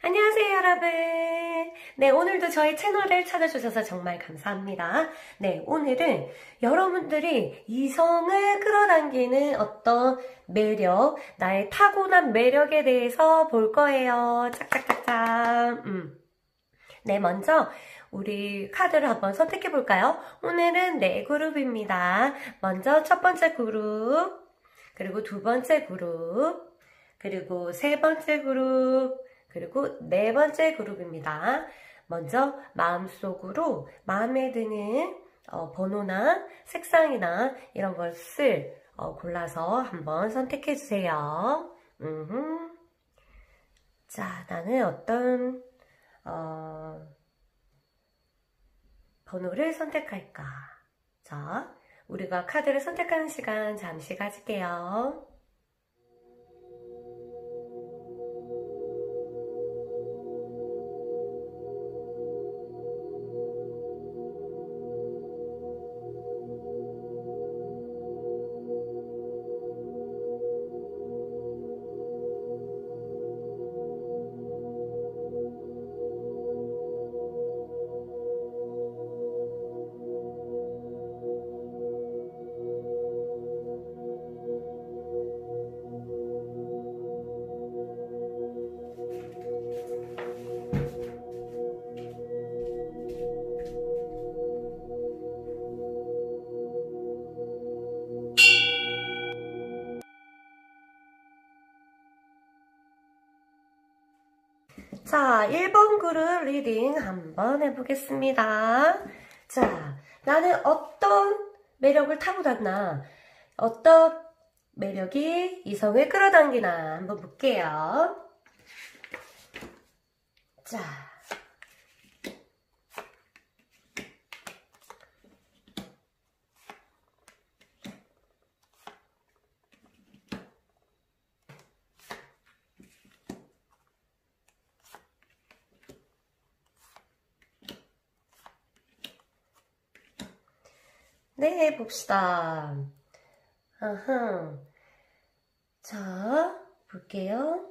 안녕하세요, 여러분. 네, 오늘도 저희 채널을 찾아주셔서 정말 감사합니다. 네, 오늘은 여러분들이 이성을 끌어당기는 어떤 매력, 나의 타고난 매력에 대해서 볼 거예요. 짝짝짝짝. 네, 먼저 우리 카드를 한번 선택해 볼까요? 오늘은 네 그룹입니다. 먼저 첫 번째 그룹, 그리고 두 번째 그룹, 그리고 세 번째 그룹, 그리고 네 번째 그룹입니다. 먼저 마음속으로 마음에 드는 번호나 색상이나 이런 것을 골라서 한번 선택해 주세요. 자, 나는 어떤 번호를 선택할까? 자, 우리가 카드를 선택하는 시간 잠시 가질게요. 자, 1번 그룹 리딩 한번 해보겠습니다. 자, 나는 어떤 매력을 타고났나? 어떤 매력이 이성을 끌어당기나? 한번 볼게요. 자. 네, 봅시다. 아하. 자, 볼게요.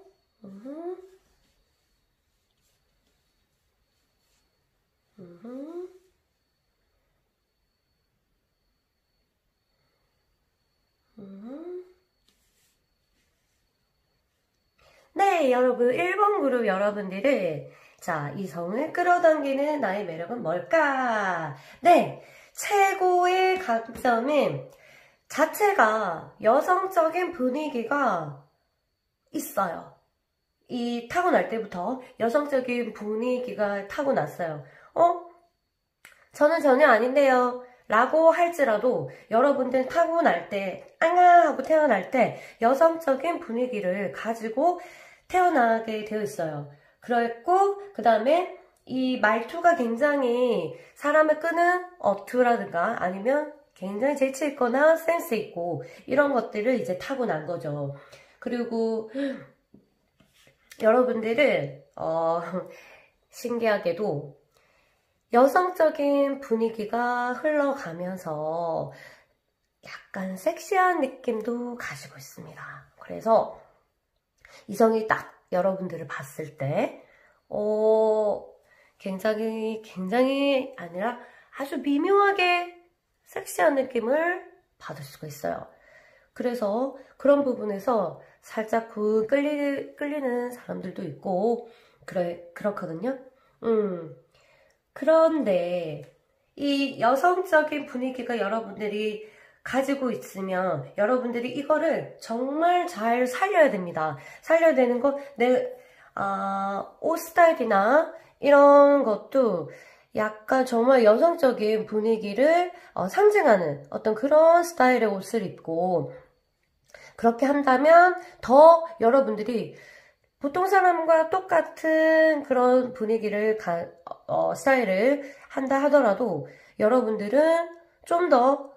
네, 여러분, 1번 그룹 여러분들은 자, 이성을 끌어당기는 나의 매력은 뭘까? 네, 최고의 강점은 자체가 여성적인 분위기가 있어요. 이 타고날 때부터 여성적인 분위기가 타고났어요. 저는 전혀 아닌데요. 라고 할지라도 여러분들 타고날 때, 앙아 하고 태어날 때 여성적인 분위기를 가지고 태어나게 되어 있어요. 그랬고, 그 다음에 이 말투가 굉장히 사람을 끄는 어투라든가 아니면 굉장히 재치 있거나 센스 있고 이런 것들을 이제 타고난 거죠. 그리고 여러분들은 신기하게도 여성적인 분위기가 흘러가면서 약간 섹시한 느낌도 가지고 있습니다. 그래서 이성이 딱 여러분들을 봤을 때 굉장히 아니라 아주 미묘하게 섹시한 느낌을 받을 수가 있어요. 그래서 그런 부분에서 살짝 끌리는 사람들도 있고 그렇거든요. 그런데 이 여성적인 분위기가 여러분들이 가지고 있으면 여러분들이 이거를 정말 잘 살려야 됩니다. 살려야 되는 건 옷 스타일이나 이런 것도 약간 정말 여성적인 분위기를 상징하는 어떤 그런 스타일의 옷을 입고 그렇게 한다면 더 여러분들이 보통 사람과 똑같은 그런 분위기를 스타일을 한다 하더라도 여러분들은 좀 더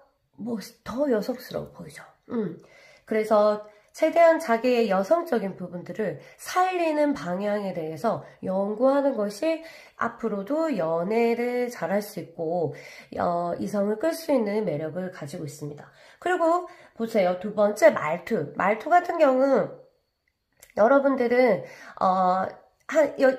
여성스러워 보이죠. 그래서 최대한 자기의 여성적인 부분들을 살리는 방향에 대해서 연구하는 것이 앞으로도 연애를 잘할 수 있고 이성을 끌 수 있는 매력을 가지고 있습니다. 그리고 보세요. 두 번째 말투 같은 경우는 여러분들은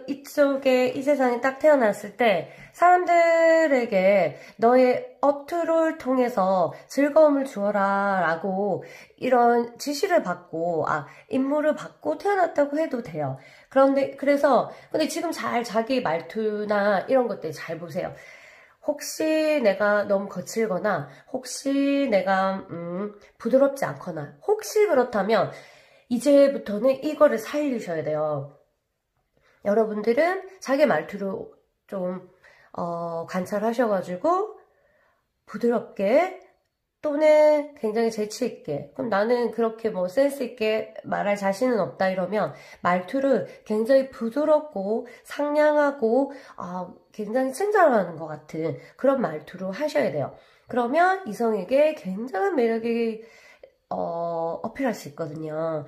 이쪽에 이 세상에 딱 태어났을 때 사람들에게 너의 어투를 통해서 즐거움을 주어라 라고 이런 지시를 받고 임무를 받고 태어났다고 해도 돼요. 근데 지금 잘 자기 말투나 이런 것들 잘 보세요. 혹시 내가 너무 거칠거나 혹시 내가 부드럽지 않거나 혹시 그렇다면 이제부터는 이거를 살리셔야 돼요. 여러분들은 자기 말투로 좀 관찰하셔가지고 부드럽게 또는 굉장히 재치있게, 그럼 나는 그렇게 뭐 센스있게 말할 자신은 없다 이러면 말투를 굉장히 부드럽고 상냥하고 굉장히 친절하는 것 같은 그런 말투로 하셔야 돼요. 그러면 이성에게 굉장한 매력이 어필할 수 있거든요.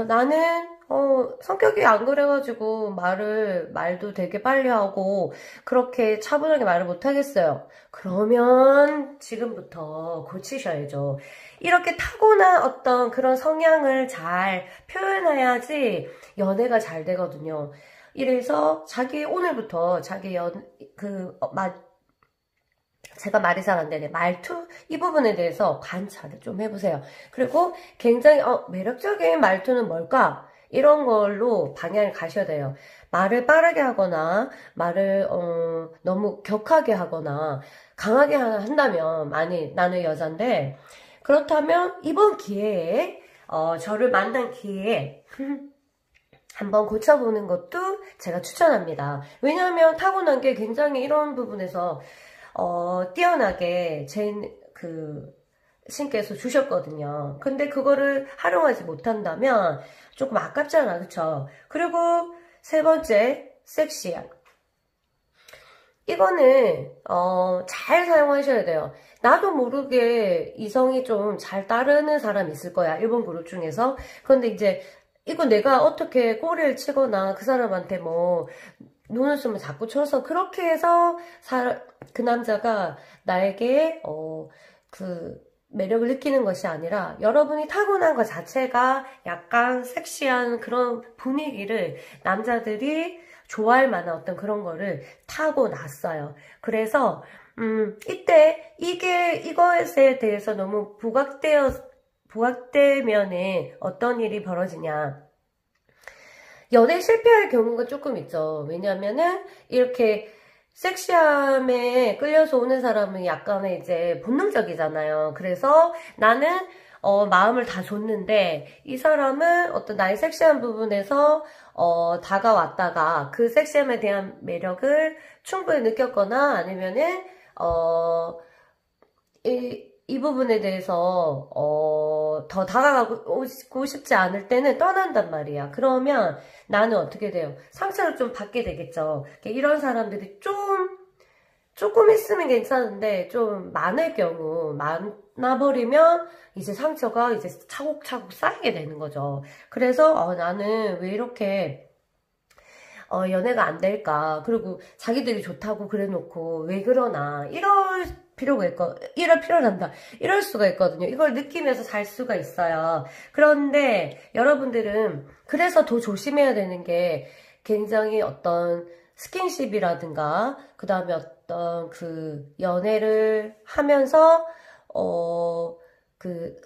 나는 성격이 안 그래가지고 말도 되게 빨리 하고 그렇게 차분하게 말을 못 하겠어요. 그러면 지금부터 고치셔야죠. 이렇게 타고난 어떤 그런 성향을 잘 표현해야지 연애가 잘 되거든요. 이래서 오늘부터 제가 말이 잘 안 되네. 말투? 이 부분에 대해서 관찰을 좀 해보세요. 그리고 굉장히, 매력적인 말투는 뭘까? 이런 걸로 방향을 가셔야 돼요. 말을 빠르게 하거나, 말을, 너무 격하게 하거나, 강하게 한다면, 나는 여잔데, 그렇다면, 이번 기회에, 저를 만난 기회에, 한번 고쳐보는 것도 제가 추천합니다. 왜냐하면 타고난 게 굉장히 이런 부분에서 뛰어나게 신께서 주셨거든요. 근데 그거를 활용하지 못한다면 조금 아깝잖아, 그쵸? 그리고 세 번째, 섹시함. 이거는 잘 사용하셔야 돼요. 나도 모르게 이성이 좀 잘 따르는 사람이 있을 거야, 일본 그룹 중에서. 그런데 이제 이거 내가 어떻게 꼬리를 치거나 그 사람한테 뭐 눈웃음을 자꾸 쳐서 그렇게 해서 그 남자가 나에게 매력을 느끼는 것이 아니라 여러분이 타고난 것 자체가 약간 섹시한 그런 분위기를 남자들이 좋아할 만한 어떤 그런 거를 타고났어요. 그래서 이것에 대해서 너무 부각되면은 어떤 일이 벌어지냐. 연애 실패할 경우가 조금 있죠. 왜냐면은 이렇게 섹시함에 끌려서 오는 사람은 약간의 이제 본능적이잖아요. 그래서 나는 마음을 다 줬는데 이 사람은 어떤 나의 섹시한 부분에서 다가왔다가 그 섹시함에 대한 매력을 충분히 느꼈거나 아니면은 이 부분에 대해서 더 다가가고 싶지 않을 때는 떠난단 말이야. 그러면 나는 어떻게 돼요? 상처를 좀 받게 되겠죠. 이런 사람들이 조금 있으면 괜찮은데 좀 많을 경우 많아버리면 이제 상처가 이제 차곡차곡 쌓이게 되는 거죠. 그래서 나는 왜 이렇게 연애가 안 될까? 그리고 자기들이 좋다고 그래놓고 왜 그러나? 이럴 수가 있거든요. 이걸 느끼면서 살 수가 있어요. 그런데 여러분들은 그래서 더 조심해야 되는 게 굉장히 어떤 스킨십이라든가 그 다음에 어떤 연애를 하면서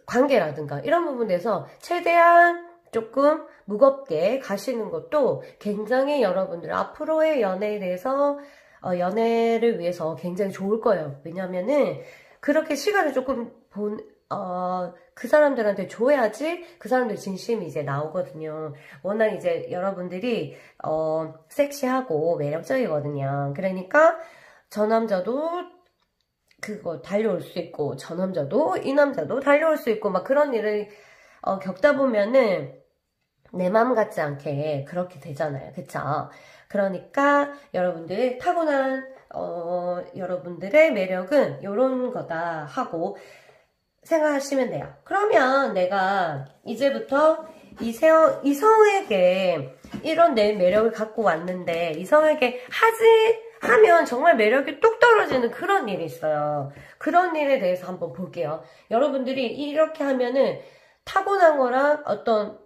관계라든가 이런 부분에서 최대한 조금 무겁게 가시는 것도 굉장히 여러분들 앞으로의 연애에 대해서 연애를 위해서 굉장히 좋을 거예요. 왜냐면은 그렇게 시간을 조금 그 사람들한테 줘야지 그 사람들 진심이 이제 나오거든요. 워낙 이제 여러분들이 섹시하고 매력적이거든요. 그러니까 저 남자도 그거 달려올 수 있고 저 남자도 이 남자도 달려올 수 있고 막 그런 일을 겪다 보면은 내 마음 같지 않게 그렇게 되잖아요. 그쵸? 그러니까 여러분들 타고난 여러분들의 매력은 이런 거다 하고 생각하시면 돼요. 그러면 내가 이제부터 이성에게 이런 내 매력을 갖고 왔는데 이성에게 하면 정말 매력이 뚝 떨어지는 그런 일이 있어요. 그런 일에 대해서 한번 볼게요. 여러분들이 이렇게 하면은 타고난 거랑 어떤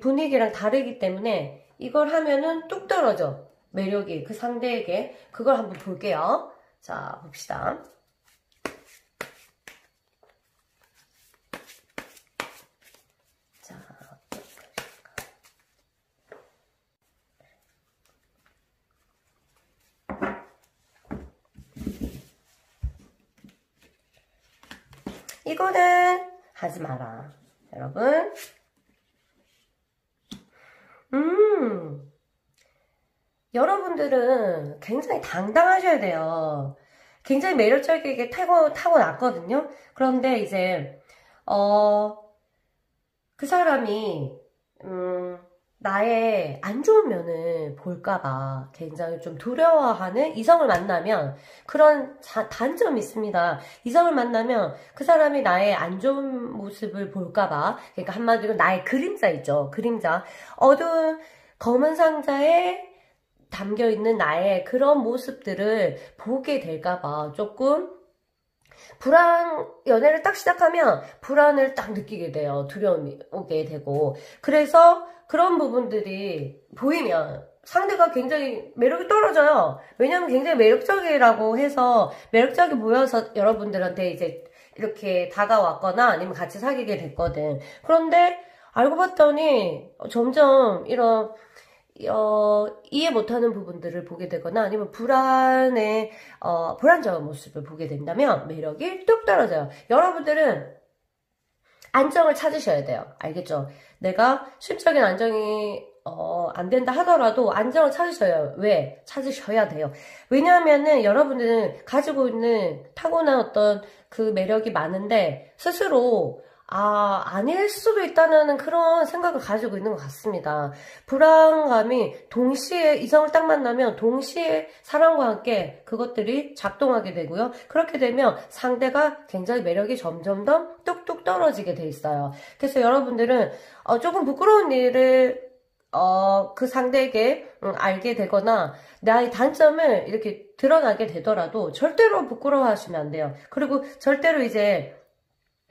분위기랑 다르기 때문에 이걸 하면은 뚝 떨어져. 매력이 그 상대에게. 그걸 한번 볼게요. 자, 봅시다. 자, 이거는 하지 마라. 여러분. 여러분들은 굉장히 당당하셔야 돼요. 굉장히 매력적이게 타고났거든요. 그런데 이제, 그 사람이, 나의 안 좋은 면을 볼까봐 굉장히 좀 두려워하는 이성을 만나면 그런 단점이 있습니다. 이성을 만나면 그 사람이 나의 안 좋은 모습을 볼까봐, 그러니까 한마디로 나의 그림자 있죠. 그림자. 어두운 검은 상자에 담겨있는 나의 그런 모습들을 보게 될까봐 조금 연애를 딱 시작하면 불안을 딱 느끼게 돼요. 두려움이 오게 되고. 그래서 그런 부분들이 보이면 상대가 굉장히 매력이 떨어져요. 왜냐면 굉장히 매력적이라고 해서, 매력적이 보여서 여러분들한테 이제 이렇게 다가왔거나 아니면 같이 사귀게 됐거든. 그런데 알고 봤더니 점점 이런 이해 못하는 부분들을 보게 되거나 아니면 불안정한 모습을 보게 된다면 매력이 뚝 떨어져요. 여러분들은 안정을 찾으셔야 돼요. 알겠죠? 내가 심적인 안정이 안 된다 하더라도 안정을 찾으셔야 돼요. 왜냐하면은 여러분들은 가지고 있는 타고난 어떤 그 매력이 많은데 스스로 아닐 수도 있다는 그런 생각을 가지고 있는 것 같습니다. 불안감이 동시에 이성을 딱 만나면 동시에 사랑과 함께 그것들이 작동하게 되고요. 그렇게 되면 상대가 굉장히 매력이 점점 더 뚝뚝 떨어지게 돼 있어요. 그래서 여러분들은 조금 부끄러운 일을 그 상대에게 알게 되거나 나의 단점을 이렇게 드러나게 되더라도 절대로 부끄러워하시면 안 돼요. 그리고 절대로 이제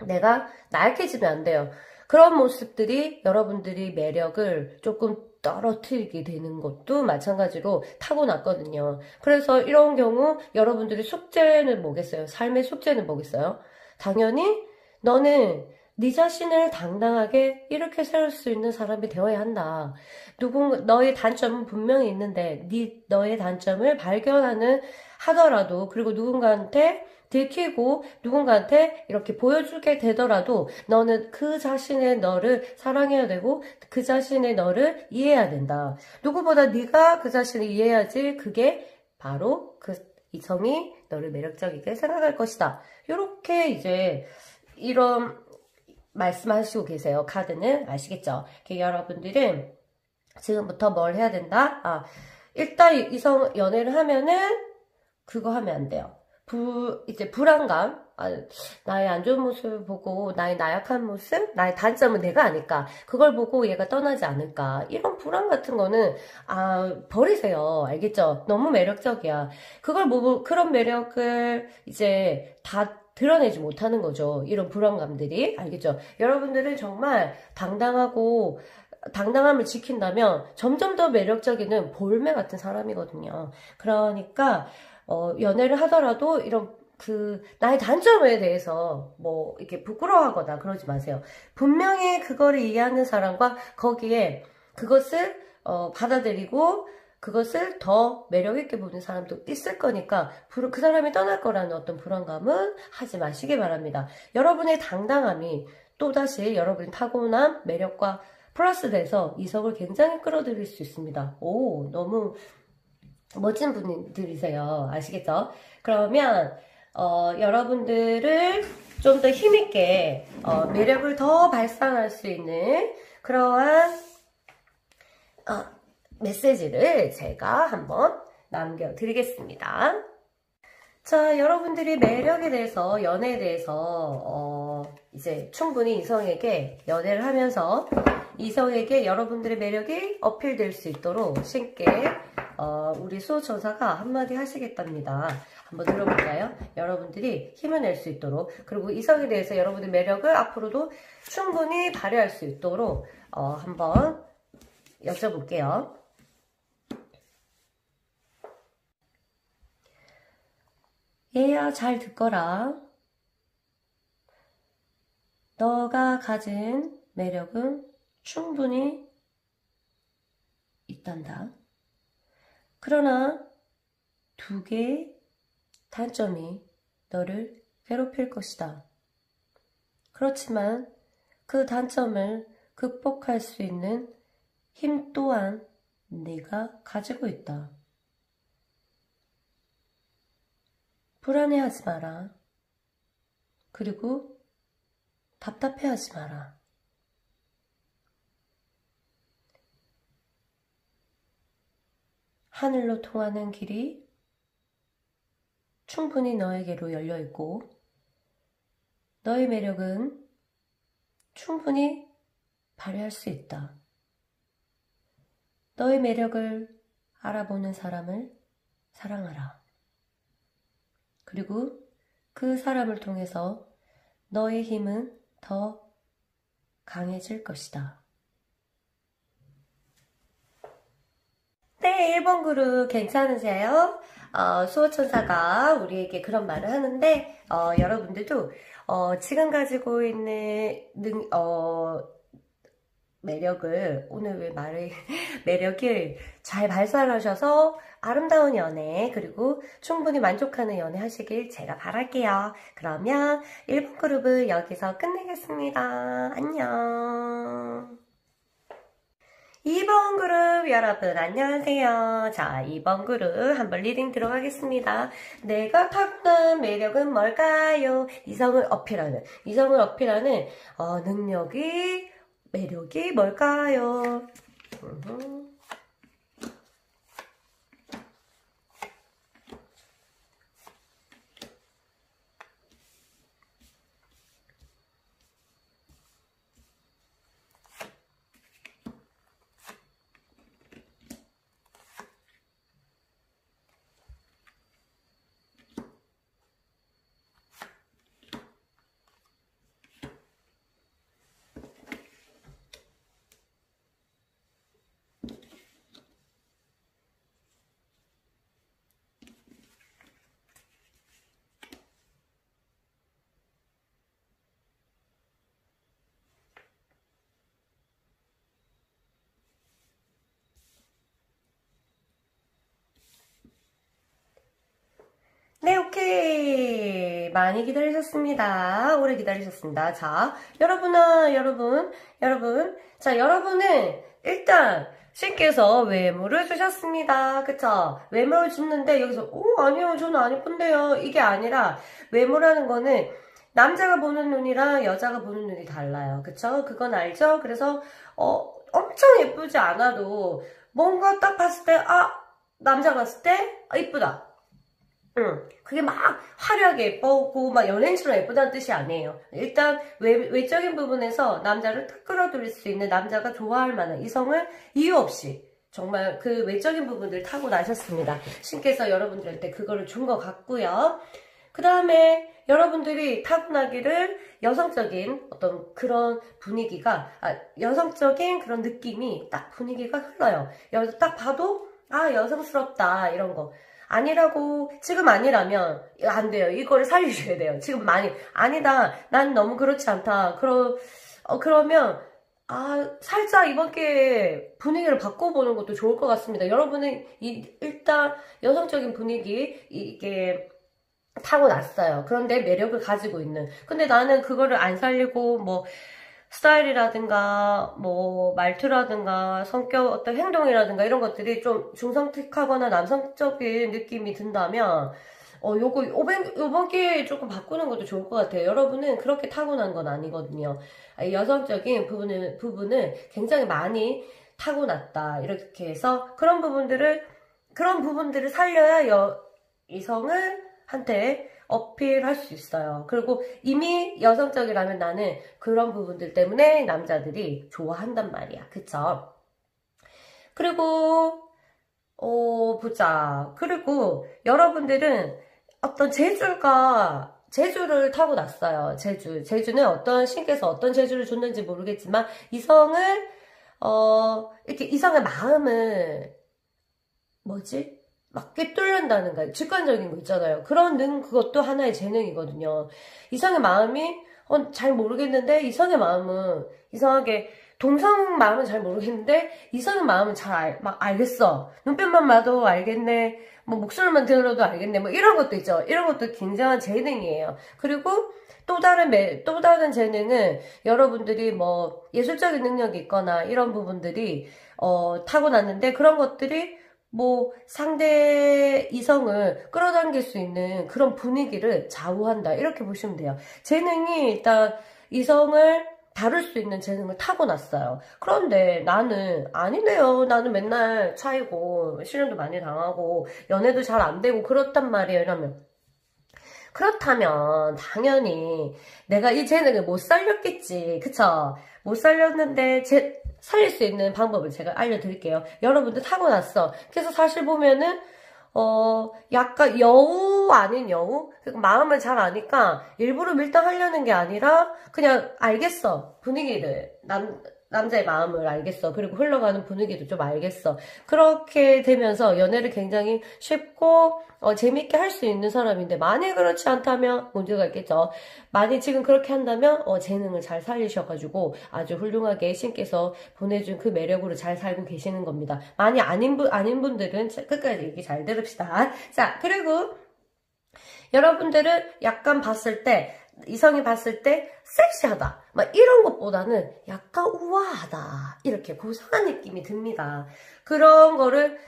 내가 나약해지면 안 돼요. 그런 모습들이 여러분들이 매력을 조금 떨어뜨리게 되는 것도 마찬가지로 타고났거든요. 그래서 이런 경우 여러분들이 숙제는 뭐겠어요? 삶의 숙제는 뭐겠어요? 당연히 너는 네 자신을 당당하게 이렇게 세울 수 있는 사람이 되어야 한다. 너의 단점은 분명히 있는데 너의 단점을 하더라도 그리고 누군가한테 들키고 누군가한테 이렇게 보여주게 되더라도 너는 그 자신의 너를 사랑해야 되고 그 자신의 너를 이해해야 된다. 누구보다 네가 그 자신을 이해해야지 그게 바로 그 이성이 너를 매력적이게 생각할 것이다. 이렇게 이제 이런 말씀하시고 계세요. 카드는 아시겠죠? 여러분들은 지금부터 뭘 해야 된다? 일단 이성 연애를 하면은 그거 하면 안 돼요. 이제 불안감, 나의 안 좋은 모습을 보고 나의 나약한 모습, 나의 단점은 내가 아닐까, 그걸 보고 얘가 떠나지 않을까, 이런 불안 같은 거는 버리세요. 알겠죠? 너무 매력적이야. 그걸 보고 그런 매력을 이제 다 드러내지 못하는 거죠. 이런 불안감들이. 알겠죠? 여러분들은 정말 당당함을 지킨다면 점점 더 매력적인 볼매 같은 사람이거든요. 그러니까 연애를 하더라도 이런 나의 단점에 대해서 이렇게 부끄러워하거나 그러지 마세요. 분명히 그거를 이해하는 사람과 거기에 그것을 받아들이고 그것을 더 매력있게 보는 사람도 있을 거니까 그 사람이 떠날 거라는 어떤 불안감은 하지 마시기 바랍니다. 여러분의 당당함이 또다시 여러분의 타고난 매력과 플러스 돼서 이성을 굉장히 끌어들일 수 있습니다. 오, 너무 멋진 분들이세요. 아시겠죠? 그러면 여러분들을 좀 더 힘있게 매력을 더 발산할 수 있는 그러한 메시지를 제가 한번 남겨드리겠습니다. 자, 여러분들이 매력에 대해서, 연애에 대해서 이제 충분히 이성에게 연애를 하면서 이성에게 여러분들의 매력이 어필될 수 있도록 쉽게 우리 수호천사가 한마디 하시겠답니다. 한번 들어볼까요? 여러분들이 힘을 낼 수 있도록, 그리고 이성에 대해서 여러분의 매력을 앞으로도 충분히 발휘할 수 있도록 한번 여쭤볼게요. 얘야, 잘 듣거라. 너가 가진 매력은 충분히 있단다. 그러나 두 개의 단점이 너를 괴롭힐 것이다. 그렇지만 그 단점을 극복할 수 있는 힘 또한 네가 가지고 있다. 불안해하지 마라. 그리고 답답해하지 마라. 하늘로 통하는 길이 충분히 너에게로 열려있고 너의 매력은 충분히 발휘할 수 있다. 너의 매력을 알아보는 사람을 사랑하라. 그리고 그 사람을 통해서 너의 힘은 더 강해질 것이다. 네, 1번 그룹 괜찮으세요? 수호천사가 우리에게 그런 말을 하는데 여러분들도 지금 가지고 있는 매력을 오늘 왜 말을 매력을 잘 발산하셔서 아름다운 연애 그리고 충분히 만족하는 연애 하시길 제가 바랄게요. 그러면 1번 그룹은 여기서 끝내겠습니다. 안녕. 2번 그룹 여러분 안녕하세요. 자, 2번 그룹 한번 리딩 들어가겠습니다. 내가 타고난 매력은 뭘까요? 이성을 어필하는 능력이 매력이 뭘까요? 네, 오케이. 많이 기다리셨습니다. 오래 기다리셨습니다. 자, 여러분. 자, 여러분은 일단 신께서 외모를 주셨습니다. 그쵸? 외모를 줬는데 여기서 아니요, 저는 안 예쁜데요. 이게 아니라 외모라는 거는 남자가 보는 눈이랑 여자가 보는 눈이 달라요. 그쵸? 그건 알죠? 그래서 엄청 예쁘지 않아도 뭔가 딱 봤을 때 남자 봤을 때 이쁘다. 그게 막 화려하게 예쁘고 막 연예인처럼 예쁘다는 뜻이 아니에요. 일단 외적인 부분에서 남자를 딱 끌어들일 수 있는 남자가 좋아할 만한 이성을 이유 없이 정말 그 외적인 부분들 타고 나셨습니다. 신께서 여러분들한테 그거를 준 것 같고요. 그 다음에 여러분들이 타고나기를 여성적인 어떤 그런 분위기가 여성적인 그런 느낌이 딱 분위기가 흘러요. 딱 봐도 여성스럽다 이런 거. 아니라고 지금 아니라면 안 돼요. 이거를 살리셔야 돼요. 지금 많이 아니다. 난 너무 그렇지 않다. 그러면 살짝 이번 기회에 분위기를 바꿔보는 것도 좋을 것 같습니다. 여러분은 일단 여성적인 분위기 이게 타고났어요. 그런데 매력을 가지고 있는. 근데 나는 그거를 안 살리고 뭐 스타일이라든가 뭐 말투라든가 성격 어떤 행동이라든가 이런 것들이 좀 중성틱하거나 남성적인 느낌이 든다면 요번 기회에 조금 바꾸는 것도 좋을 것 같아요. 여러분은 그렇게 타고난 건 아니거든요. 여성적인 부분을 굉장히 많이 타고났다. 이렇게 해서 그런 부분들을 살려야 이성을 한테 어필할 수 있어요. 그리고 이미 여성적이라면 나는 그런 부분들 때문에 남자들이 좋아한단 말이야. 그쵸? 그리고 보자. 그리고 여러분들은 어떤 재주를 타고났어요. 재주는 신께서 어떤 재주를 줬는지 모르겠지만 이성을 이렇게 이성의 마음을, 막 꿰뚫는다는 거, 직관적인 거 있잖아요. 그것도 하나의 재능이거든요. 이성의 마음이, 잘 모르겠는데, 이성의 마음은, 이상하게, 동성 마음은 잘 모르겠는데, 이성의 마음은 막 알겠어. 눈빛만 봐도 알겠네. 뭐, 목소리만 들어도 알겠네. 뭐, 이런 것도 있죠. 이런 것도 굉장한 재능이에요. 그리고, 또 다른 재능은 여러분들이 뭐 예술적인 능력이 있거나 이런 부분들이 타고났는데 그런 것들이 뭐 상대 이성을 끌어당길 수 있는 그런 분위기를 좌우한다 이렇게 보시면 돼요. 재능이 일단 이성을 다룰 수 있는 재능을 타고났어요. 그런데 나는 아니네요. 나는 맨날 차이고 실현도 많이 당하고 연애도 잘 안 되고 그렇단 말이에요. 그렇다면 당연히 내가 이 재능을 못 살렸겠지. 그쵸? 못 살렸는데 살릴 수 있는 방법을 제가 알려드릴게요. 여러분들 타고났어. 그래서 사실 보면은 약간 여우 아닌 여우? 마음을 잘 아니까 일부러 밀당하려는 게 아니라 그냥 알겠어. 분위기를. 남자의 마음을 알겠어. 그리고 흘러가는 분위기도 좀 알겠어. 그렇게 되면서 연애를 굉장히 쉽고 재밌게 할 수 있는 사람인데 만약 그렇지 않다면 문제가 있겠죠. 만약 지금 그렇게 한다면 재능을 잘 살리셔가지고 아주 훌륭하게 신께서 보내준 그 매력으로 잘 살고 계시는 겁니다. 만약 아닌 분들은 끝까지 얘기 잘 들읍시다. 자, 그리고 여러분들은 약간 이성이 봤을 때 섹시하다 막 이런 것보다는 약간 우아하다 이렇게 고상한 느낌이 듭니다. 그런 거를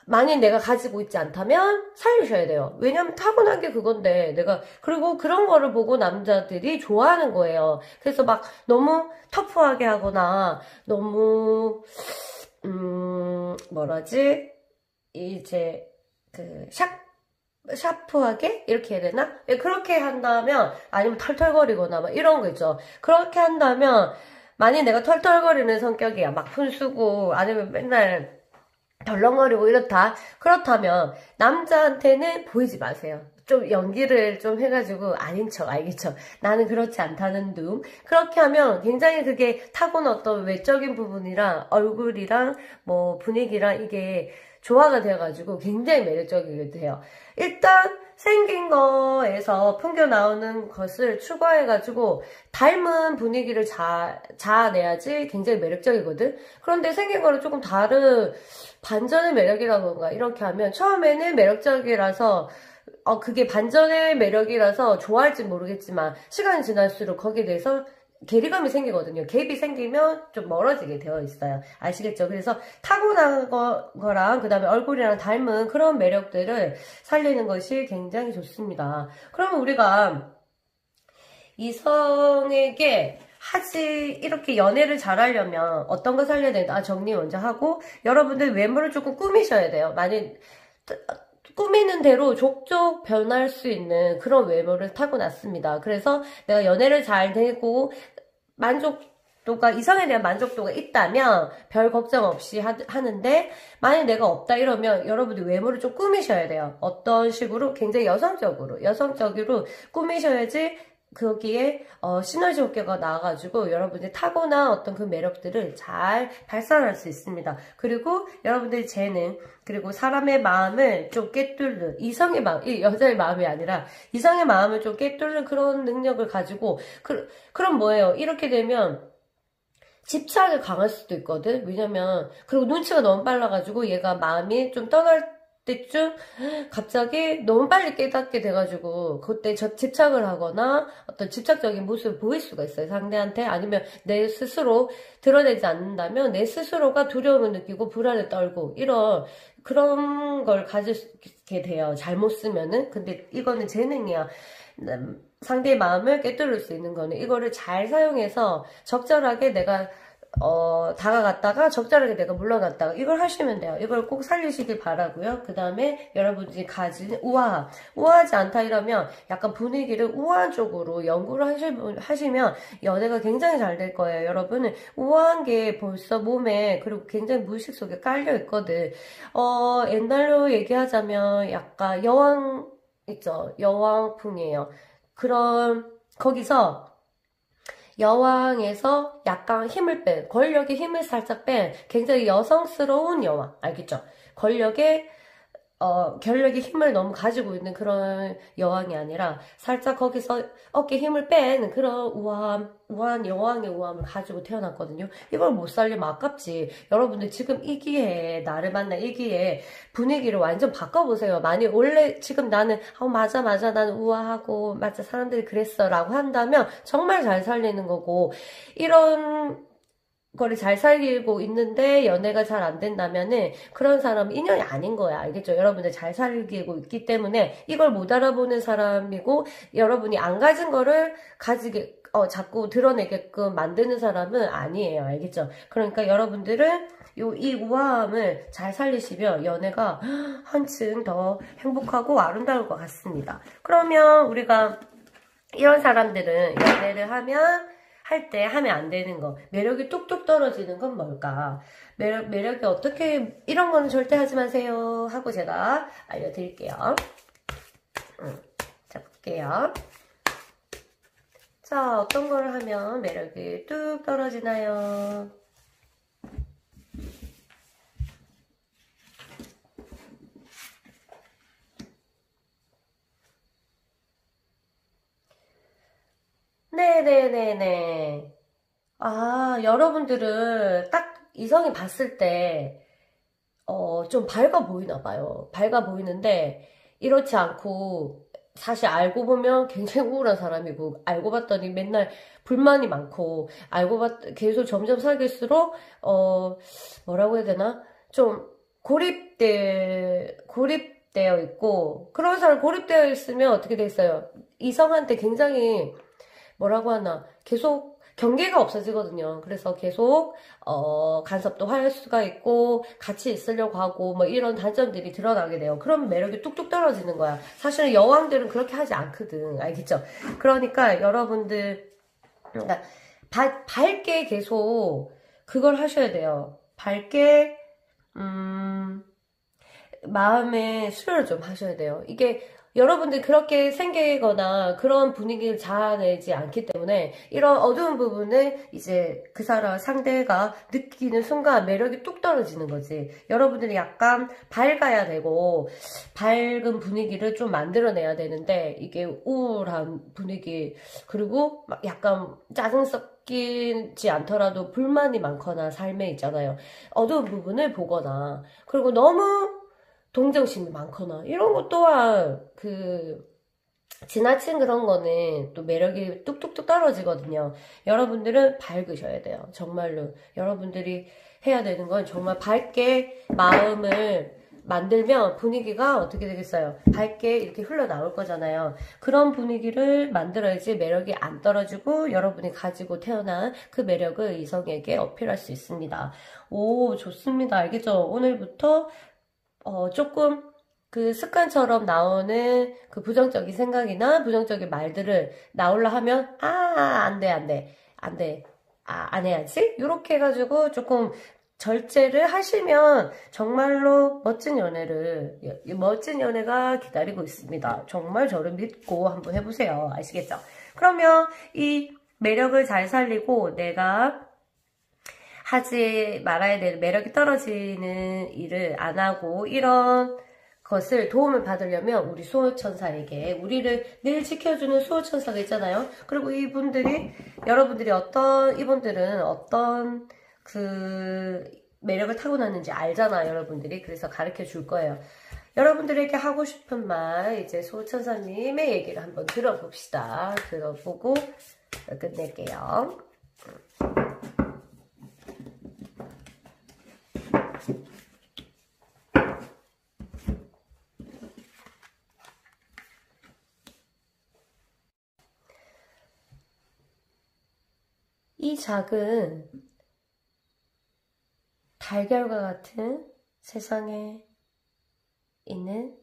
만약 내가 가지고 있지 않다면 살리셔야 돼요. 왜냐면 타고난 게 그건데 그리고 그런 거를 보고 남자들이 좋아하는 거예요. 그래서 막 너무 터프하게 하거나 너무 이제 샤프하게? 이렇게 해야 되나? 그렇게 한다면, 아니면 털털거리거나, 막 이런 거 있죠. 그렇게 한다면, 만약 내가 털털거리는 성격이야. 막 fun쓰고, 아니면 맨날 덜렁거리고 이렇다. 그렇다면, 남자한테는 보이지 마세요. 좀 연기를 좀 해가지고, 아닌 척, 알겠죠? 나는 그렇지 않다는 둥. 그렇게 하면 굉장히 그게 타고난 어떤 외적인 부분이랑, 얼굴이랑, 뭐, 분위기랑 이게, 조화가 되어가지고 굉장히 매력적이게 돼요. 일단 생긴 거에서 풍겨 나오는 것을 추가해가지고 닮은 분위기를 자아내야지 굉장히 매력적이거든. 그런데 생긴 거를 조금 다른 반전의 매력이라던가 이렇게 하면 처음에는 매력적이라서 그게 반전의 매력이라서 좋아할지 모르겠지만 시간이 지날수록 거기에 대해서 괴리감이 생기거든요. 갭이 생기면 좀 멀어지게 되어 있어요. 아시겠죠? 그래서 타고난 거랑 그 다음에 얼굴이랑 닮은 그런 매력들을 살리는 것이 굉장히 좋습니다. 그러면 우리가 이성에게 이렇게 연애를 잘하려면 어떤 거 살려야 된다? 정리 먼저 하고 여러분들 외모를 조금 꾸미셔야 돼요. 만약 꾸미는 대로 족족 변할 수 있는 그런 외모를 타고났습니다. 그래서 내가 연애를 잘 되고 이성에 대한 만족도가 있다면 별 걱정 없이 하는데 만약 내가 없다 이러면 여러분들 외모를 좀 꾸미셔야 돼요. 어떤 식으로? 굉장히 여성적으로 꾸미셔야지 거기에 시너지 효과가 나와가지고 여러분들이 타고난 어떤 그 매력들을 잘 발산할 수 있습니다. 그리고 여러분들의 재능 그리고 사람의 마음을 좀 꿰뚫는 이성의 마음, 여자의 마음이 아니라 이성의 마음을 좀 꿰뚫는 그런 능력을 가지고 그럼 뭐예요? 이렇게 되면 집착이 강할 수도 있거든. 왜냐면 그리고 눈치가 너무 빨라가지고 얘가 마음이 좀 떠날 때쯤 갑자기 너무 빨리 깨닫게 돼가지고 그때 집착을 하거나 어떤 집착적인 모습을 보일 수가 있어요. 상대한테. 아니면 내 스스로 드러내지 않는다면 내 스스로가 두려움을 느끼고 불안을 떨고 그런 걸 가지게 돼요. 잘못 쓰면은. 근데 이거는 재능이야. 상대의 마음을 꿰뚫을 수 있는 거는 이거를 잘 사용해서 적절하게 내가 다가갔다가 적절하게 내가 물러났다가 이걸 하시면 돼요. 이걸 꼭 살리시길 바라고요. 그 다음에 여러분들이 가진 우아하지 않다 이러면 약간 분위기를 우아한 쪽으로 연구를 하시면 연애가 굉장히 잘 될 거예요. 여러분은 우아한 게 벌써 몸에 그리고 굉장히 무의식 속에 깔려 있거든. 옛날로 얘기하자면 약간 여왕 있죠. 여왕풍이에요. 거기서 여왕에서 약간 힘을 뺀, 권력의 힘을 살짝 뺀 굉장히 여성스러운 여왕. 알겠죠? 권력의 힘을 너무 가지고 있는 그런 여왕이 아니라 살짝 거기서 어깨 힘을 뺀 그런 우아한 여왕의 우아함을 가지고 태어났거든요. 이걸 못 살리면 아깝지. 여러분들 지금 이 기회에, 나를 만난 이 기회에 분위기를 완전 바꿔보세요. 많이 원래 지금 나는 맞아 나는 우아하고 맞아 사람들이 그랬어 라고 한다면 정말 잘 살리는 거고, 이런 거를 잘 살리고 있는데 연애가 잘 안 된다면은 그런 사람은 인연이 아닌 거야. 알겠죠? 여러분들 잘 살리고 있기 때문에 이걸 못 알아보는 사람이고, 여러분이 안 가진 거를 자꾸 드러내게끔 만드는 사람은 아니에요. 알겠죠? 그러니까 여러분들은 이 우아함을 잘 살리시면 연애가 한층 더 행복하고 아름다울 것 같습니다. 그러면 우리가 이런 사람들은 연애를 할 때 하면 안 되는 거, 매력이 뚝뚝 떨어지는 건 뭘까? 매력이 어떻게, 이런 거는 절대 하지 마세요 하고 제가 알려드릴게요. 자, 볼게요. 자, 어떤 거를 하면 매력이 뚝 떨어지나요? 네네네네. 여러분들은 딱 이성이 봤을 때, 좀 밝아 보이나 봐요. 밝아 보이는데, 이렇지 않고, 사실 알고 보면 굉장히 우울한 사람이고, 알고 봤더니 맨날 불만이 많고, 계속 점점 사귈수록, 뭐라고 해야 되나? 좀 고립되어 있고, 그런 사람 고립되어 있으면 어떻게 돼 있어요? 이성한테 굉장히 뭐라고 하나, 계속 경계가 없어지거든요. 그래서 계속 간섭도 할 수가 있고 같이 있으려고 하고 뭐 이런 단점들이 드러나게 돼요. 그럼 매력이 뚝뚝 떨어지는 거야. 사실은 여왕들은 그렇게 하지 않거든. 알겠죠? 그러니까 여러분들, 그러니까 밝게 계속 그걸 하셔야 돼요. 밝게 마음의 수련을 좀 하셔야 돼요. 이게 여러분들 그렇게 생기거나 그런 분위기를 자아내지 않기 때문에 이런 어두운 부분을 이제 그 사람 상대가 느끼는 순간 매력이 뚝 떨어지는 거지. 여러분들이 약간 밝아야 되고 밝은 분위기를 좀 만들어내야 되는데, 이게 우울한 분위기, 그리고 막 약간 짜증 섞이지 않더라도 불만이 많거나 삶에 있잖아요. 어두운 부분을 보거나, 그리고 너무 동정심이 많거나 이런 것 또한 지나친 그런 거는 또 매력이 뚝뚝뚝 떨어지거든요. 여러분들은 밝으셔야 돼요. 정말로 여러분들이 해야 되는 건 정말 밝게 마음을 만들면 분위기가 어떻게 되겠어요? 밝게 이렇게 흘러나올 거잖아요. 그런 분위기를 만들어야지 매력이 안 떨어지고 여러분이 가지고 태어난 그 매력을 이성에게 어필할 수 있습니다. 오, 좋습니다. 알겠죠? 오늘부터 조금 그 습관처럼 나오는 그 부정적인 생각이나 부정적인 말들을 나올라 하면, 안 돼. 안 해야지? 요렇게 해가지고 조금 절제를 하시면 정말로 멋진 연애가 기다리고 있습니다. 정말 저를 믿고 한번 해보세요. 아시겠죠? 그러면 이 매력을 잘 살리고 내가 하지 말아야 되는, 매력이 떨어지는 일을 안 하고 이런 것을 도움을 받으려면 우리 수호천사에게, 우리를 늘 지켜주는 수호천사가 있잖아요. 그리고 이분들은 어떤 매력을 타고났는지 알잖아요, 여러분들이. 그래서 가르쳐 줄 거예요. 여러분들에게 하고 싶은 말, 이제 수호천사님의 얘기를 한번 들어봅시다. 들어보고 끝낼게요. 이 작은 달걀과 같은 세상에 있는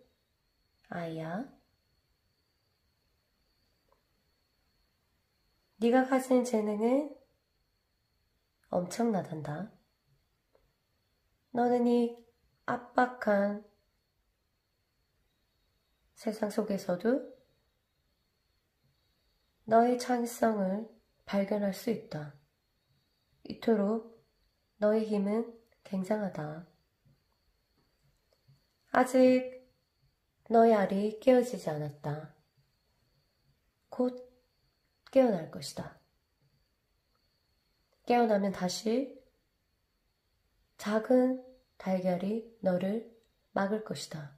아이야. 네가 가진 재능은 엄청나단다. 너는 이 압박한 세상 속에서도 너의 창의성을 발견할 수 있다. 이토록 너의 힘은 굉장하다. 아직 너의 알이 깨어지지 않았다. 곧 깨어날 것이다. 깨어나면 다시 작은 달걀이 너를 막을 것이다.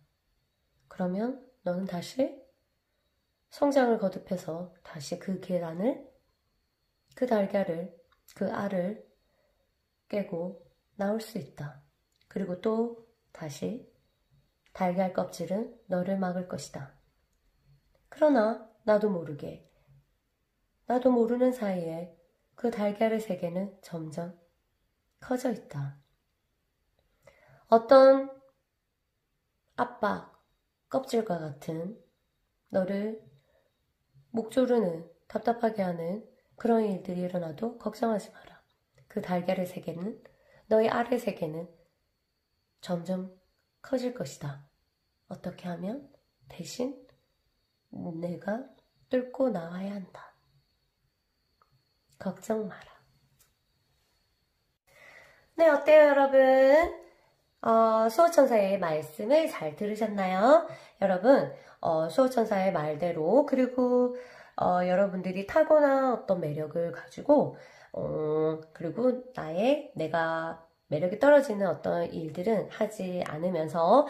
그러면 너는 다시 성장을 거듭해서 다시 그 계란을, 그 달걀을, 그 알을 깨고 나올 수 있다. 그리고 또 다시 달걀 껍질은 너를 막을 것이다. 그러나 나도 모르는 사이에 그 달걀의 세계는 점점 커져 있다. 어떤 압박, 껍질과 같은 너를 목 조르는, 답답하게 하는 그런 일들이 일어나도 걱정하지 마라. 그 달걀의 세계는, 너의 알의 세계는 점점 커질 것이다. 어떻게 하면? 대신 내가 뚫고 나와야 한다. 걱정 마라. 네, 어때요, 여러분? 수호천사의 말씀을 잘 들으셨나요? 여러분, 수호천사의 말대로, 그리고 여러분들이 타고난 어떤 매력을 가지고, 그리고 내가 매력이 떨어지는 어떤 일들은 하지 않으면서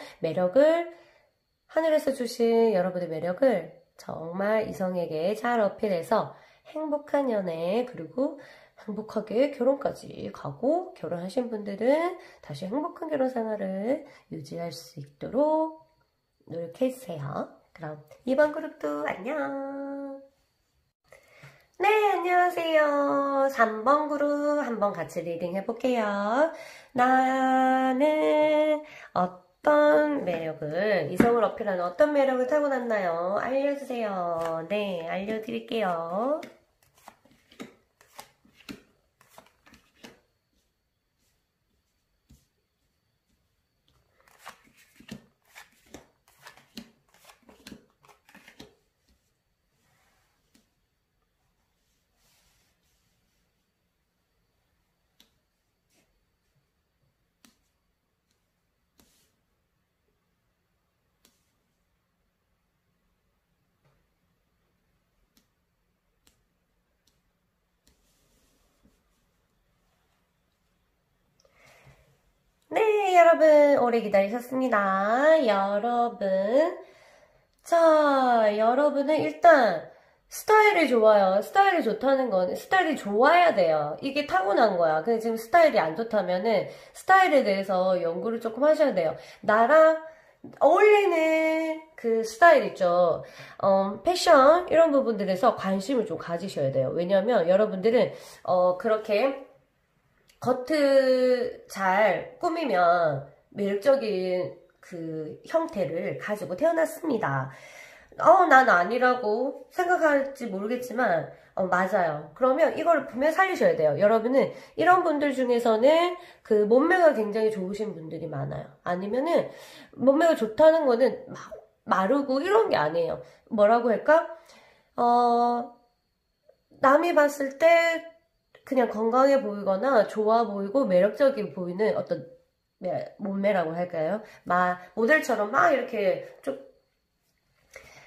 하늘에서 주신 여러분의 매력을 정말 이성에게 잘 어필해서 행복한 연애, 그리고 행복하게 결혼까지 가고, 결혼하신 분들은 다시 행복한 결혼 생활을 유지할 수 있도록 노력해주세요. 그럼 이번 그룹도 안녕. 네, 안녕하세요. 3번 그룹 한번 같이 리딩 해볼게요. 나는 어떤 매력을, 이성을 어필하는 어떤 매력을 타고났나요? 알려주세요. 네, 알려드릴게요. 네, 여러분, 오래 기다리셨습니다. 여러분은 일단 스타일이 좋아요. 스타일이 좋다는 건 스타일이 좋아야 돼요. 이게 타고난 거야. 근데 지금 스타일이 안 좋다면은 스타일에 대해서 연구를 조금 하셔야 돼요. 나랑 어울리는 그 스타일 있죠. 패션 이런 부분들에서 관심을 좀 가지셔야 돼요. 왜냐면 여러분들은 그렇게 겉을 잘 꾸미면 매력적인 그 형태를 가지고 태어났습니다. 난 아니라고 생각할지 모르겠지만, 맞아요. 그러면 이걸 분명히 살리셔야 돼요. 여러분은 이런 분들 중에서는 그 몸매가 굉장히 좋으신 분들이 많아요. 아니면은 몸매가 좋다는 거는 막 마르고 이런 게 아니에요. 뭐라고 할까? 남이 봤을 때 그냥 건강해 보이거나 좋아 보이고 매력적인 보이는 어떤 몸매라고 할까요? 모델처럼 막 이렇게 좀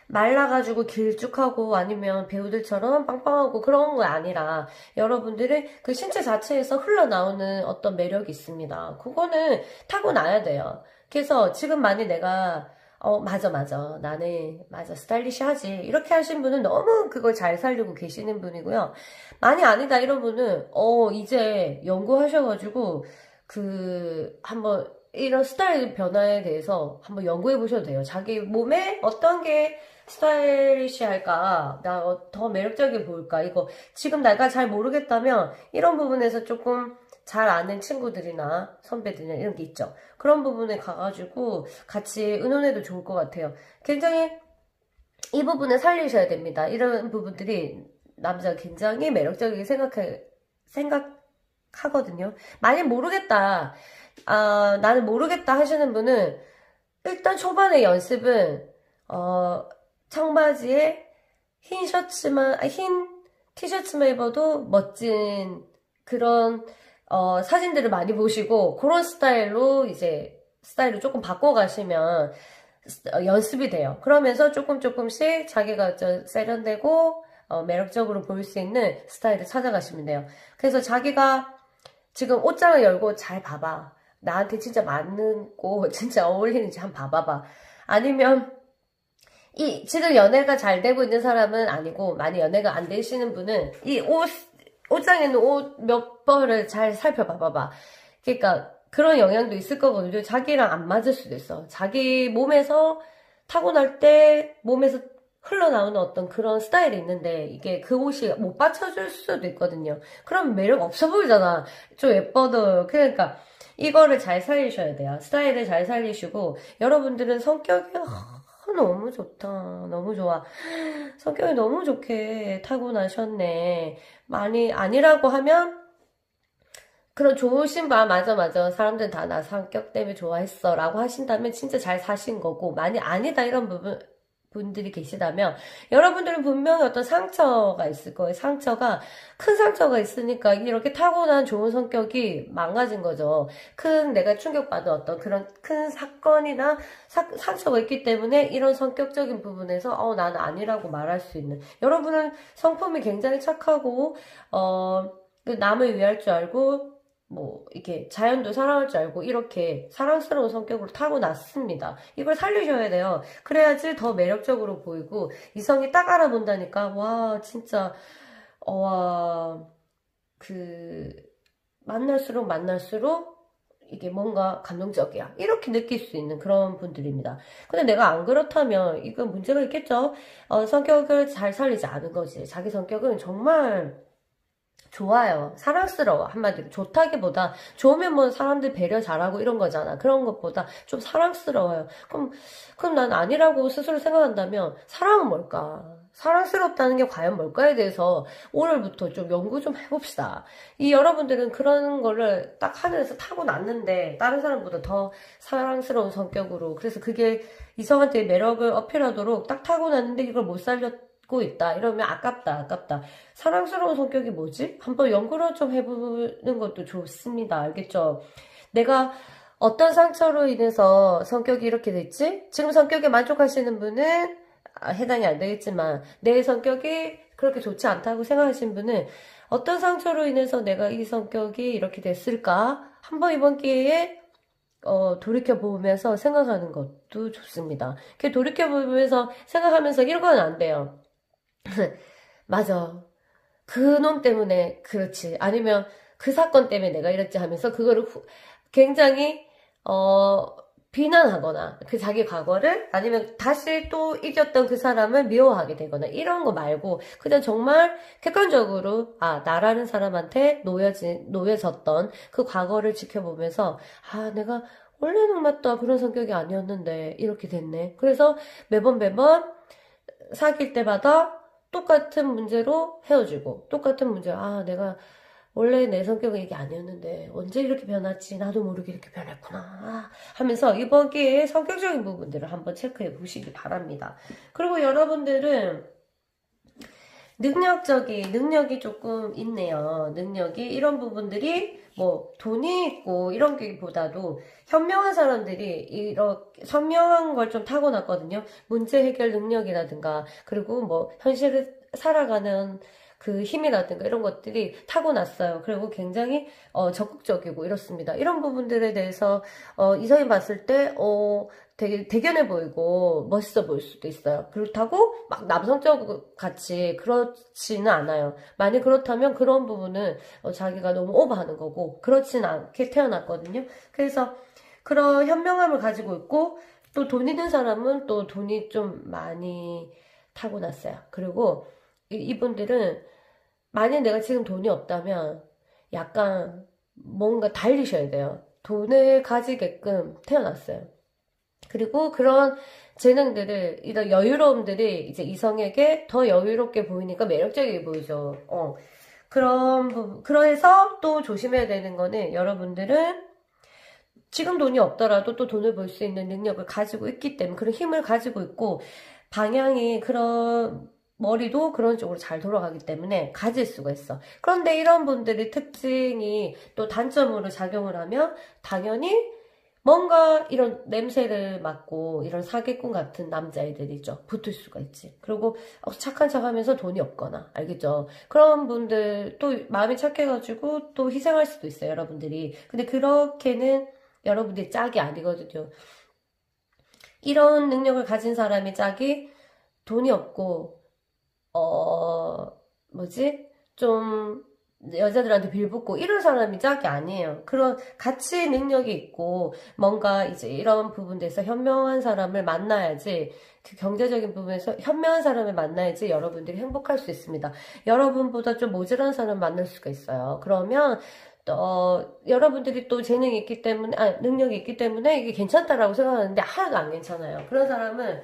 말라가지고 길쭉하고 아니면 배우들처럼 빵빵하고 그런 거 아니라 여러분들의 그 신체 자체에서 흘러나오는 어떤 매력이 있습니다. 그거는 타고나야 돼요. 그래서 지금 만약 내가 맞아. 스타일리시하지. 이렇게 하신 분은 너무 그걸 잘 살리고 계시는 분이고요. 많이 아니다, 이런 분은, 이제 연구하셔가지고, 한번, 이런 스타일 변화에 대해서 한번 연구해 보셔도 돼요. 자기 몸에 어떤 게 스타일리시할까? 나 더 매력적이 보일까? 이거, 지금 내가 잘 모르겠다면, 이런 부분에서 조금, 잘 아는 친구들이나 선배들이나 이런 게 있죠. 그런 부분에 가가지고 같이 의논해도 좋을 것 같아요. 굉장히 이 부분을 살리셔야 됩니다. 이런 부분들이 남자가 굉장히 매력적이게 생각하거든요. 만약 모르겠다, 나는 모르겠다 하시는 분은 일단 초반에 연습은 청바지에 흰 티셔츠만 입어도 멋진 그런 사진들을 많이 보시고 그런 스타일로 이제 스타일을 조금 바꿔가시면 연습이 돼요. 그러면서 조금씩 자기가 세련되고 매력적으로 보일 수 있는 스타일을 찾아가시면 돼요. 그래서 자기가 지금 옷장을 열고 잘 봐봐. 나한테 진짜 맞고 진짜 어울리는지 한번 봐봐봐. 아니면 지금 연애가 잘 되고 있는 사람은 아니고 많이 연애가 안 되시는 분은 이 옷장에 있는 옷 몇 벌을 잘 살펴봐봐봐. 그러니까 그런 영향도 있을 거거든요. 자기랑 안 맞을 수도 있어. 자기 몸에서 타고날 때 몸에서 흘러나오는 어떤 그런 스타일이 있는데 이게 그 옷이 못 받쳐줄 수도 있거든요. 그럼 매력 없어 보이잖아. 좀 예뻐도. 그러니까 이거를 잘 살리셔야 돼요. 스타일을 잘 살리시고 여러분들은 성격이 너무 좋다. 너무 좋아. 성격이 너무 좋게 타고나셨네. 많이 아니라고 하면 그런 좋으신 바 맞아. 사람들은 다 나 성격 때문에 좋아했어 라고 하신다면 진짜 잘 사신 거고 많이 아니다 이런 분들이 계시다면 여러분들은 분명히 어떤 상처가 있을 거예요. 큰 상처가 있으니까 이렇게 타고난 좋은 성격이 망가진 거죠. 내가 충격받은 어떤 그런 큰 사건이나 상처가 있기 때문에 이런 성격적인 부분에서 나는 아니라고 말할 수 있는 여러분은 성품이 굉장히 착하고 남을 위할 줄 알고 이렇게 자연도 사랑할 줄 알고 이렇게 사랑스러운 성격으로 타고났습니다. 이걸 살리셔야 돼요. 그래야지 더 매력적으로 보이고 이성이 딱 알아본다니까 와 진짜 만날수록 이게 뭔가 감동적이야 이렇게 느낄 수 있는 그런 분들입니다. 근데 내가 안 그렇다면 이건 문제가 있겠죠. 성격을 잘 살리지 않은 거지. 자기 성격은 정말 좋아요. 사랑스러워. 한마디로. 좋다기보다, 좋으면 뭐 사람들 배려 잘하고 이런 거잖아. 그런 것보다 좀 사랑스러워요. 그럼 난 아니라고 스스로 생각한다면, 사랑은 뭘까? 사랑스럽다는 게 과연 뭘까에 대해서 오늘부터 좀 연구 좀 해봅시다. 여러분들은 그런 거를 딱 하늘에서 타고났는데, 다른 사람보다 더 사랑스러운 성격으로. 그래서 그게 이성한테 매력을 어필하도록 딱 타고났는데 이걸 못 살렸고 있다. 이러면 아깝다. 사랑스러운 성격이 뭐지? 한번 연구를 좀 해보는 것도 좋습니다. 알겠죠? 내가 어떤 상처로 인해서 성격이 이렇게 됐지? 지금 성격에 만족하시는 분은 해당이 안 되겠지만 내 성격이 그렇게 좋지 않다고 생각하시는 분은 어떤 상처로 인해서 내가 이 성격이 이렇게 됐을까? 한번 이번 기회에 돌이켜보면서 생각하는 것도 좋습니다. 돌이켜보면서 생각하면서 이런 건 안 돼요. 맞아. 그놈 때문에 그렇지. 아니면 그 사건 때문에 내가 이랬지 하면서 그거를 굉장히 비난하거나 그 자기 과거를 아니면 다시 또 이겼던 그 사람을 미워하게 되거나 이런 거 말고 그냥 정말 객관적으로 나라는 사람한테 놓여졌던 그 과거를 지켜보면서 내가 원래는 맞다 그런 성격이 아니었는데 이렇게 됐네. 그래서 매번 사귈 때마다 똑같은 문제로 헤어지고 똑같은 문제로 내가 원래 내 성격은 이게 아니었는데 언제 이렇게 변했지 나도 모르게 이렇게 변했구나 하면서 이번 기회에 성격적인 부분들을 한번 체크해 보시기 바랍니다. 그리고 여러분들은 능력이 조금 있네요. 능력이 이런 부분들이 돈이 있고 이런 게보다도 현명한 사람들이 이렇게 선명한 걸 좀 타고났거든요. 문제 해결 능력이라든가 그리고 현실을 살아가는 그 힘이라든가 이런 것들이 타고났어요. 그리고 굉장히 적극적이고 이렇습니다. 이런 부분들에 대해서 이성이 봤을 때 되게 대견해 보이고 멋있어 보일 수도 있어요. 그렇다고 막 남성적 같이 그렇지는 않아요. 만약 그렇다면 그런 부분은 자기가 너무 오버하는 거고 그렇지는 않게 태어났거든요. 그래서 그런 현명함을 가지고 있고 또 돈 있는 사람은 또 돈이 좀 많이 타고났어요. 그리고 이분들은 만약 내가 지금 돈이 없다면 약간 뭔가 달리셔야 돼요. 돈을 가지게끔 태어났어요. 그리고 그런 재능들을, 이런 여유로움들이 이제 이성에게 더 여유롭게 보이니까 매력적이게 보이죠. 그래서 또 조심해야 되는 거는 여러분들은 지금 돈이 없더라도 또 돈을 벌 수 있는 능력을 가지고 있기 때문에 그런 힘을 가지고 있고 방향이 그런 머리도 그런 쪽으로 잘 돌아가기 때문에 가질 수가 있어. 그런데 이런 분들의 특징이 또 단점으로 작용을 하면 당연히 뭔가 이런 냄새를 맡고 이런 사기꾼 같은 남자애들이죠. 붙을 수가 있지. 그리고 착한 척 하면서 돈이 없거나, 알겠죠? 그런 분들 또 마음이 착해가지고 또 희생할 수도 있어요, 여러분들이. 근데 그렇게는 여러분들이 짝이 아니거든요. 이런 능력을 가진 사람이 짝이 돈이 없고, 뭐지? 좀 여자들한테 빌붙고 이런 사람이 짝이 아니에요. 그런 가치 능력이 있고 뭔가 이제 이런 부분에서 현명한 사람을 만나야지, 그 경제적인 부분에서 현명한 사람을 만나야지 여러분들이 행복할 수 있습니다. 여러분보다 좀 모자란 사람을 만날 수가 있어요. 그러면 여러분들이 또 재능이 있기 때문에, 능력이 있기 때문에 이게 괜찮다라고 생각하는데 하나도 안 괜찮아요. 그런 사람은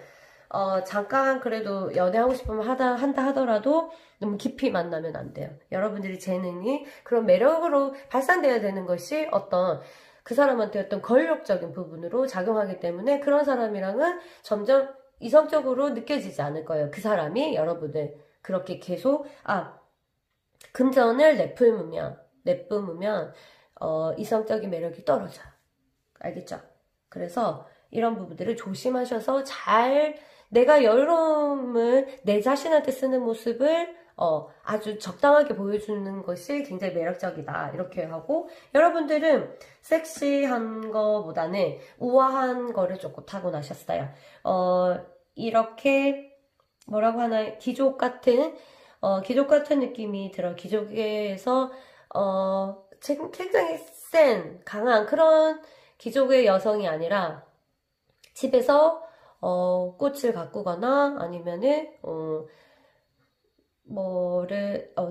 잠깐 그래도 연애하고 싶으면 한다 하더라도 너무 깊이 만나면 안 돼요. 여러분들이 재능이 그런 매력으로 발산돼야 되는 것이 어떤 그 사람한테 어떤 권력적인 부분으로 작용하기 때문에 그런 사람이랑은 점점 이성적으로 느껴지지 않을 거예요. 그 사람이 여러분을 그렇게 계속, 금전을 내뿜으면, 이성적인 매력이 떨어져요. 알겠죠? 그래서 이런 부분들을 조심하셔서 내가 여유로움을 내 자신한테 쓰는 모습을 아주 적당하게 보여주는 것이 굉장히 매력적이다. 이렇게 하고, 여러분들은 섹시한 거보다는 우아한 거를 조금 타고나셨어요. 이렇게 뭐라고 하나, 귀족 같은 느낌이 들어. 귀족에서 굉장히 강한 그런 귀족의 여성이 아니라 집에서 꽃을 가꾸거나 아니면은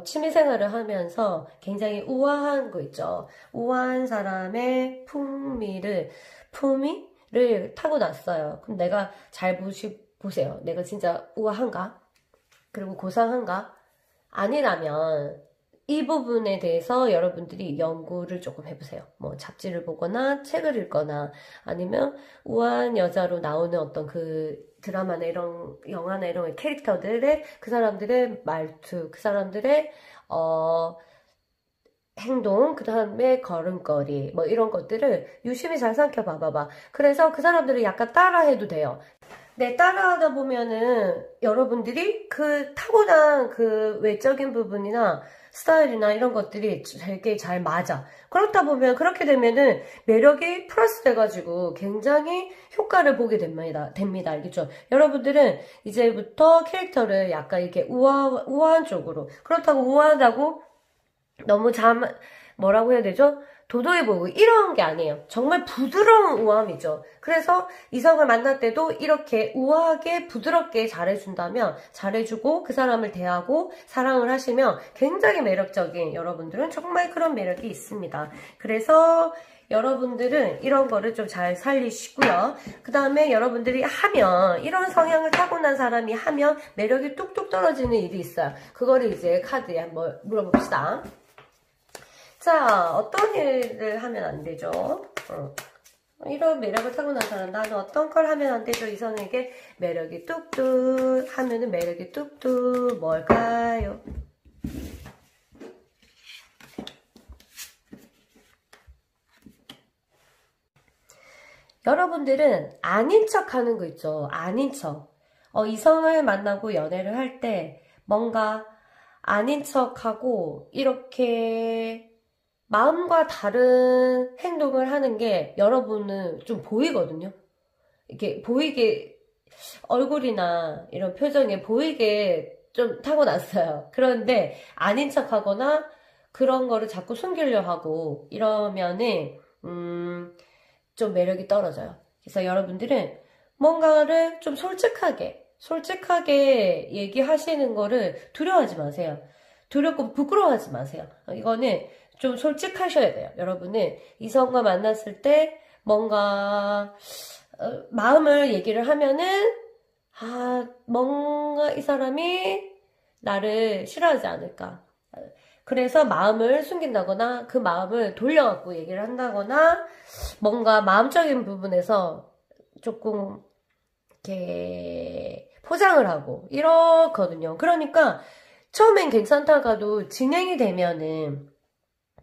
취미생활을 하면서 굉장히 우아한 거 있죠. 우아한 사람의 품위를 타고났어요. 그럼 내가 잘 보세요. 내가 진짜 우아한가? 그리고 고상한가? 아니라면 이 부분에 대해서 여러분들이 연구를 조금 해보세요. 뭐 잡지를 보거나 책을 읽거나 아니면 우아한 여자로 나오는 어떤 그 드라마나 이런 영화나 이런 캐릭터들의 그 사람들의 말투, 그 사람들의 행동, 그 다음에 걸음걸이 뭐 이런 것들을 유심히 잘 살펴봐봐. 그래서 그 사람들을 약간 따라해도 돼요. 네, 따라하다 보면은 여러분들이 그 타고난 그 외적인 부분이나 스타일이나 이런 것들이 되게 잘 맞아. 그렇게 되면은 매력이 플러스 돼가지고 굉장히 효과를 보게 됩니다. 알겠죠? 여러분들은 이제부터 캐릭터를 약간 이렇게 우아한 쪽으로. 그렇다고 우아하다고 너무 뭐라고 해야 되죠? 도도해 보이고 이런 게 아니에요. 정말 부드러운 우아함이죠. 그래서 이성을 만날 때도 이렇게 우아하게 부드럽게 잘해주고 그 사람을 대하고 사랑을 하시면 굉장히 매력적인, 여러분들은 정말 그런 매력이 있습니다. 그래서 여러분들은 이런 거를 좀 잘 살리시고요. 그 다음에 여러분들이 이런 성향을 타고난 사람이 하면 매력이 뚝뚝 떨어지는 일이 있어요. 그거를 이제 카드에 한번 물어봅시다. 자, 어떤 일을 하면 안 되죠? 이런 매력을 타고난 사람, 나는 어떤 걸 하면 안 되죠? 이성에게 매력이 뚝뚝 하면은 매력이 뚝뚝 뭘까요? 여러분들은 아닌 척 하는 거 있죠? 아닌 척. 이성을 만나고 연애를 할 때 뭔가 아닌 척 하고 이렇게 마음과 다른 행동을 하는 게 여러분은 좀 보이거든요. 이렇게 보이게, 얼굴이나 이런 표정에 보이게 좀 타고났어요. 그런데 아닌 척 하거나 그런 거를 자꾸 숨기려 하고 이러면은, 좀 매력이 떨어져요. 그래서 여러분들은 뭔가를 좀 솔직하게 얘기하시는 거를 두려워하지 마세요. 두렵고 부끄러워하지 마세요. 이거는 좀 솔직하셔야 돼요. 여러분은 이성과 만났을 때 뭔가 마음을 얘기를 하면은 뭔가 이 사람이 나를 싫어하지 않을까. 그래서 마음을 숨긴다거나 그 마음을 돌려갖고 얘기를 한다거나 뭔가 마음적인 부분에서 조금 이렇게 포장을 하고 이렇거든요. 그러니까 처음엔 괜찮다가도 진행이 되면은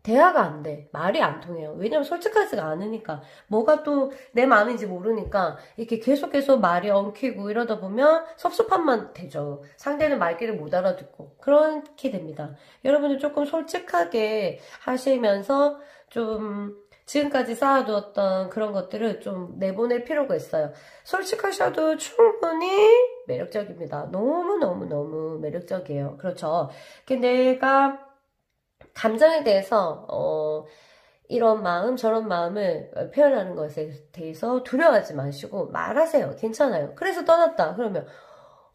대화가 안 돼. 말이 안 통해요. 왜냐면 솔직하지가 않으니까. 뭐가 또 내 마음인지 모르니까 이렇게 계속 말이 엉키고 이러다 보면 섭섭함만 되죠. 상대는 말귀를 못 알아듣고 그렇게 됩니다. 여러분들 조금 솔직하게 하시면서 좀 지금까지 쌓아두었던 그런 것들을 좀 내보낼 필요가 있어요. 솔직하셔도 충분히 매력적입니다. 너무 매력적이에요. 그렇죠. 내가 감정에 대해서 이런 마음 저런 마음을 표현하는 것에 대해서 두려워하지 마시고 말하세요. 괜찮아요. 그래서 떠났다. 그러면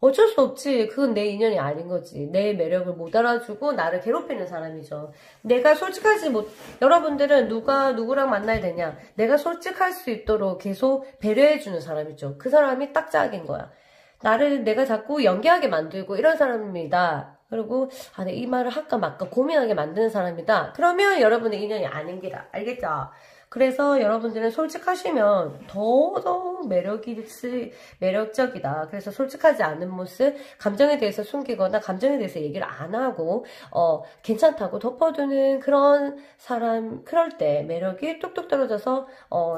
어쩔 수 없지. 그건 내 인연이 아닌 거지. 내 매력을 못 알아주고 나를 괴롭히는 사람이죠. 내가 솔직하지 못, 여러분들은 누가 누구랑 만나야 되냐. 내가 솔직할 수 있도록 계속 배려해주는 사람이죠. 그 사람이 딱 짝인 거야. 나를 내가 자꾸 연기하게 만들고 이런 사람입니다. 그리고 이 말을 할까 말까 고민하게 만드는 사람이다. 그러면 여러분의 인연이 아닌 게다. 알겠죠? 그래서 여러분들은 솔직하시면 더더욱 매력적이다. 그래서 솔직하지 않은 모습, 감정에 대해서 숨기거나 감정에 대해서 얘기를 안 하고 괜찮다고 덮어두는 그런 사람, 그럴 때 매력이 뚝뚝 떨어져서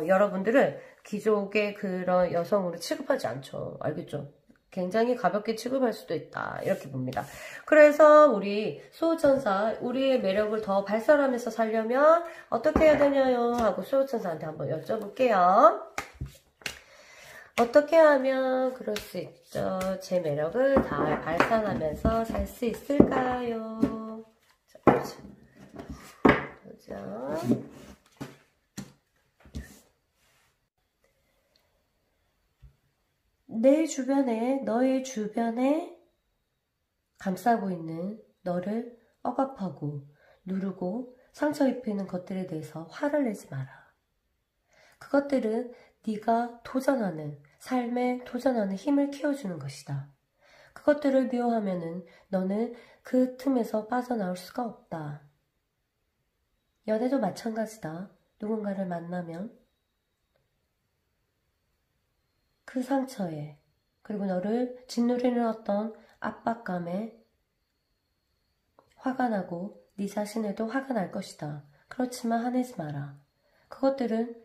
여러분들을 기족의 그런 여성으로 취급하지 않죠. 알겠죠? 굉장히 가볍게 취급할 수도 있다. 이렇게 봅니다. 그래서 우리 수호천사, 우리의 매력을 더 발산하면서 살려면 어떻게 해야 되냐요? 하고 수호천사한테 한번 여쭤볼게요. 어떻게 하면 그럴 수 있죠? 제 매력을 다 발산하면서 살 수 있을까요? 자, 보자. 내 주변에, 너의 주변에 감싸고 있는 너를 억압하고 누르고 상처 입히는 것들에 대해서 화를 내지 마라. 그것들은 네가 도전하는, 삶에 도전하는 힘을 키워주는 것이다. 그것들을 미워하면은 너는 그 틈에서 빠져나올 수가 없다. 연애도 마찬가지다. 누군가를 만나면 그 상처에, 그리고 너를 짓누르는 어떤 압박감에 화가 나고 네 자신에도 화가 날 것이다. 그렇지만 화내지 마라. 그것들은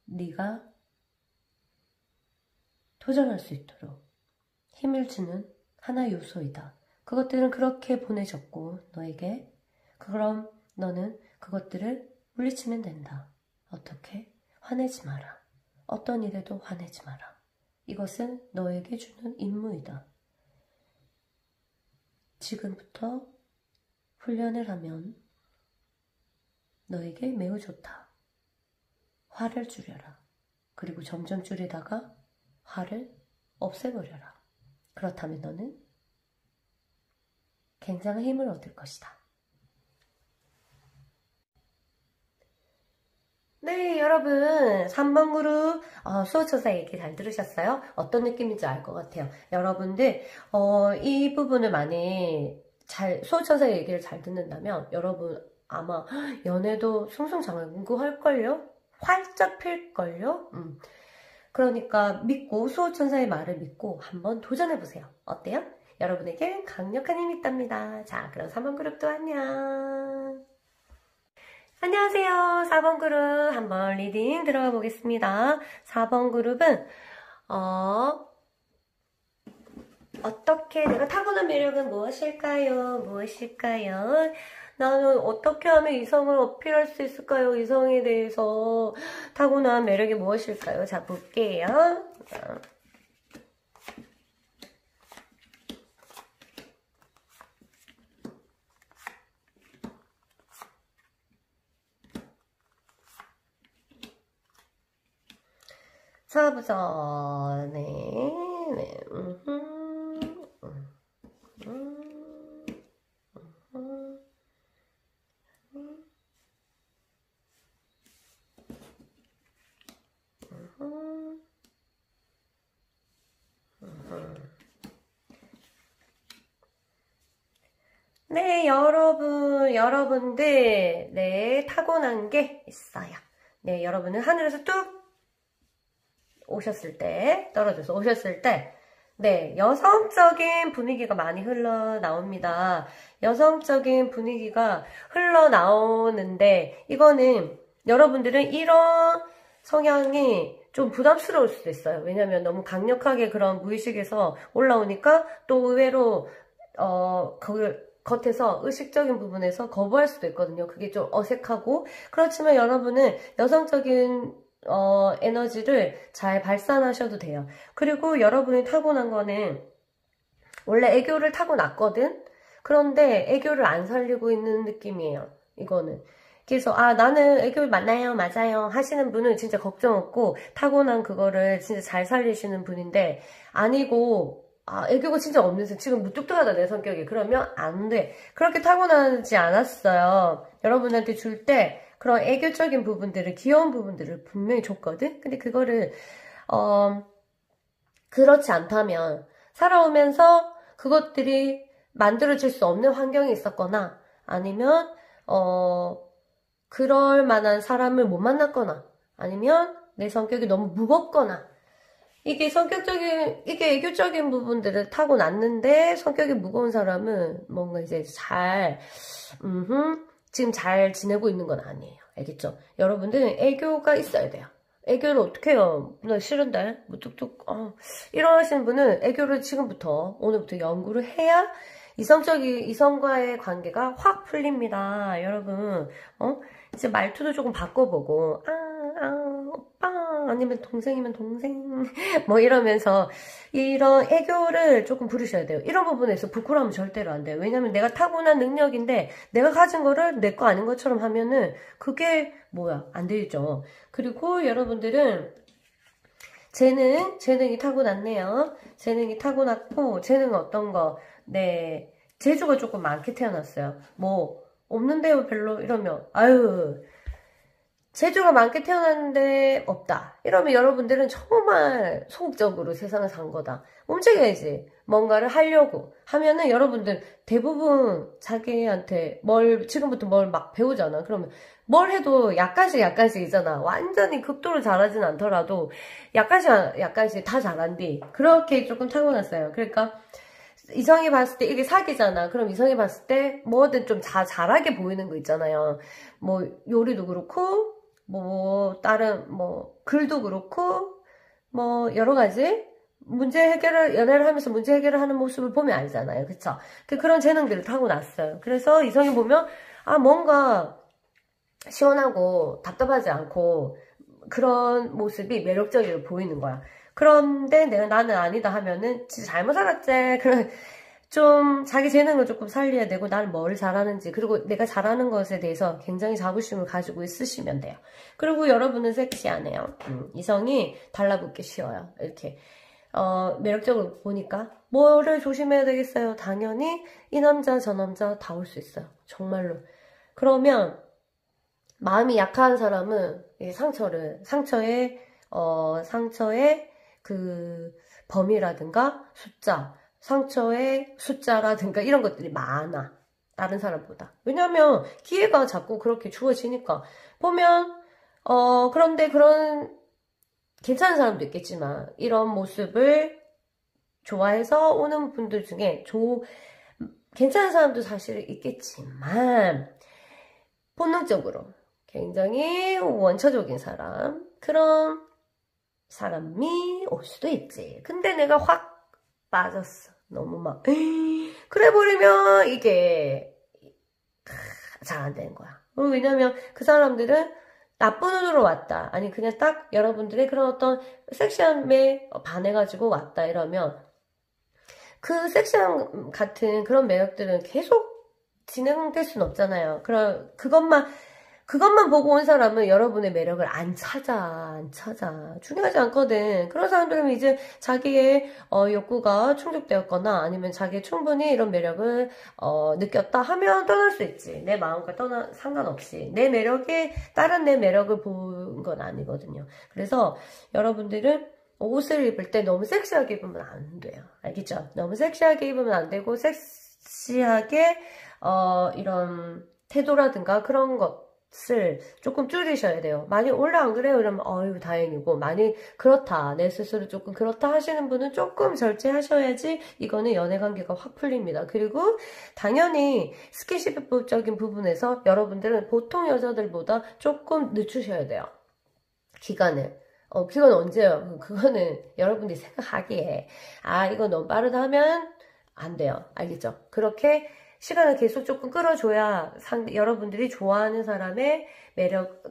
네가 도전할 수 있도록 힘을 주는 하나의 요소이다. 그것들은 그렇게 보내졌고 너에게, 그럼 너는 그것들을 물리치면 된다. 어떻게? 화내지 마라. 어떤 일에도 화내지 마라. 이것은 너에게 주는 임무이다. 지금부터 훈련을 하면 너에게 매우 좋다. 화를 줄여라. 그리고 점점 줄이다가 화를 없애버려라. 그렇다면 너는 굉장한 힘을 얻을 것이다. 네, 여러분 3번 그룹 수호천사 얘기 잘 들으셨어요? 어떤 느낌인지 알 것 같아요. 여러분들 이 부분을 많이 수호천사 얘기를 잘 듣는다면 여러분 아마 연애도 승승장구할걸요? 활짝 필걸요? 그러니까 믿고 수호천사의 말을 믿고 한번 도전해보세요. 어때요? 여러분에게 강력한 힘이 있답니다. 자, 그럼 3번 그룹도 안녕. 안녕하세요. 4번 그룹 한번 리딩 들어가 보겠습니다. 4번 그룹은 어떻게 내가 타고난 매력은 무엇일까요? 무엇일까요? 나는 어떻게 하면 이성을 어필할 수 있을까요? 이성에 대해서 타고난 매력이 무엇일까요? 자, 볼게요. 자, 보자. 네. 네, 여러분들, 네, 타고난 게 있어요. 네, 여러분은 하늘에서 뚝 오셨을 때, 떨어져서 오셨을 때, 네, 여성적인 분위기가 많이 흘러나옵니다. 여성적인 분위기가 흘러나오는데, 이거는 여러분들은 이런 성향이 좀 부담스러울 수도 있어요. 왜냐면 너무 강력하게 그런 무의식에서 올라오니까 또 의외로, 그걸 겉에서 의식적인 부분에서 거부할 수도 있거든요. 그게 좀 어색하고. 그렇지만 여러분은 여성적인 에너지를 잘 발산하셔도 돼요. 그리고 여러분이 타고난 거는 원래 애교를 타고났거든? 그런데 애교를 안 살리고 있는 느낌이에요. 이거는. 그래서 나는 애교 맞아요 하시는 분은 진짜 걱정 없고 타고난 그거를 진짜 잘 살리시는 분인데 아니고 애교가 진짜 없는데 지금 무뚝뚝하다 내 성격이 그러면 안 돼. 그렇게 타고나지 않았어요. 여러분한테 줄 때 그런 애교적인 부분들을 귀여운 부분들을 분명히 줬거든. 근데 그거를 그렇지 않다면 살아오면서 그것들이 만들어질 수 없는 환경이 있었거나 아니면 그럴 만한 사람을 못 만났거나 아니면 내 성격이 너무 무겁거나 이게 이게 애교적인 부분들을 타고났는데 성격이 무거운 사람은 뭔가 이제 지금 잘 지내고 있는 건 아니에요. 알겠죠? 여러분들은 애교가 있어야 돼요. 애교를 어떻게 해요? 나 싫은데? 뭐 뚝뚝, 이러시는 분은 애교를 지금부터, 오늘부터 연구를 해야 이성과의 관계가 확 풀립니다. 여러분, 이제 말투도 조금 바꿔보고, 오빠, 아니면 동생이면 동생, 뭐 이러면서, 이런 애교를 조금 부르셔야 돼요. 이런 부분에서 부끄러우면 절대로 안 돼요. 왜냐면 내가 타고난 능력인데, 내가 가진 거를 내 거 아닌 것처럼 하면은, 그게 뭐야? 안 되죠. 그리고 여러분들은, 재능이 타고났네요. 재능이 타고났고, 재능은 어떤 거, 네, 재주가 조금 많게 태어났어요. 뭐, 없는데요, 별로, 이러면, 재주가 많게 태어났는데 없다. 이러면 여러분들은 정말 소극적으로 세상을 산 거다. 움직여야지. 뭔가를 하려고 하면은 여러분들 대부분 자기한테 지금부터 뭘 막 배우잖아. 그러면 뭘 해도 약간씩이잖아. 완전히 극도로 잘하진 않더라도 약간씩 다 잘한디. 그렇게 조금 타고났어요. 그러니까 이성이 봤을 때 이게 사기잖아. 그럼 이성이 봤을 때 뭐든 좀 잘하게 보이는 거 있잖아요. 뭐 요리도 그렇고 다른 글도 그렇고 여러 가지 연애를 하면서 문제 해결을 하는 모습을 보면 알잖아요. 그쵸? 그런 재능들을 타고났어요. 그래서 이성이 보면 뭔가 시원하고 답답하지 않고 그런 모습이 매력적으로 보이는 거야. 그런데 나는 아니다 하면은 진짜 잘못 살았지. 좀 자기 재능을 조금 살려야 되고 나는 뭘 잘하는지 그리고 내가 잘하는 것에 대해서 굉장히 자부심을 가지고 있으시면 돼요. 그리고 여러분은 섹시하네요. 이성이 달라붙기 쉬워요. 이렇게 매력적으로 보니까 뭐를 조심해야 되겠어요. 당연히 이 남자 저 남자 다 올 수 있어요. 정말로. 그러면 마음이 약한 사람은 상처의 그 범위라든가 상처의 숫자라든가 이런 것들이 많아. 다른 사람보다. 왜냐면 기회가 자꾸 그렇게 주어지니까. 보면 그런데 그런 괜찮은 사람도 있겠지만 이런 모습을 좋아해서 오는 분들 중에 괜찮은 사람도 사실 있겠지만 본능적으로 굉장히 원초적인 사람 그런 사람이 올 수도 있지. 근데 내가 확 빠졌어. 너무 그래 버리면 이게 잘 안 되는 거야. 왜냐면 그 사람들은 나쁜 눈으로 왔다. 아니 그냥 딱 여러분들의 그런 어떤 섹시함에 반해가지고 왔다 이러면 그 섹시함 같은 그런 매력들은 계속 진행될 수는 없잖아요. 그것만 보고 온 사람은 여러분의 매력을 안 찾아. 중요하지 않거든. 그런 사람들은 이제 자기의 욕구가 충족되었거나 아니면 자기 충분히 이런 매력을 느꼈다 하면 떠날 수 있지. 내 마음과 상관없이. 다른 내 매력을 본 건 아니거든요. 그래서 여러분들은 옷을 입을 때 너무 섹시하게 입으면 안 돼요. 알겠죠? 너무 섹시하게 입으면 안 되고 섹시하게 이런 태도라든가 그런 것 것을 조금 줄이셔야 돼요. 많이 원래 안 그래요? 이러면 어휴 다행이고, 많이 그렇다, 내 스스로 조금 그렇다 하시는 분은 조금 절제하셔야지 이거는 연애관계가 확 풀립니다. 그리고 당연히 스킨십법적인 부분에서 여러분들은 보통 여자들보다 조금 늦추셔야 돼요. 기간을. 그건 언제요? 그거는 여러분들이 생각하기에 이거 너무 빠르다 하면 안 돼요. 알겠죠? 그렇게 시간을 계속 조금 끌어줘야 여러분들이 좋아하는 사람의 매력,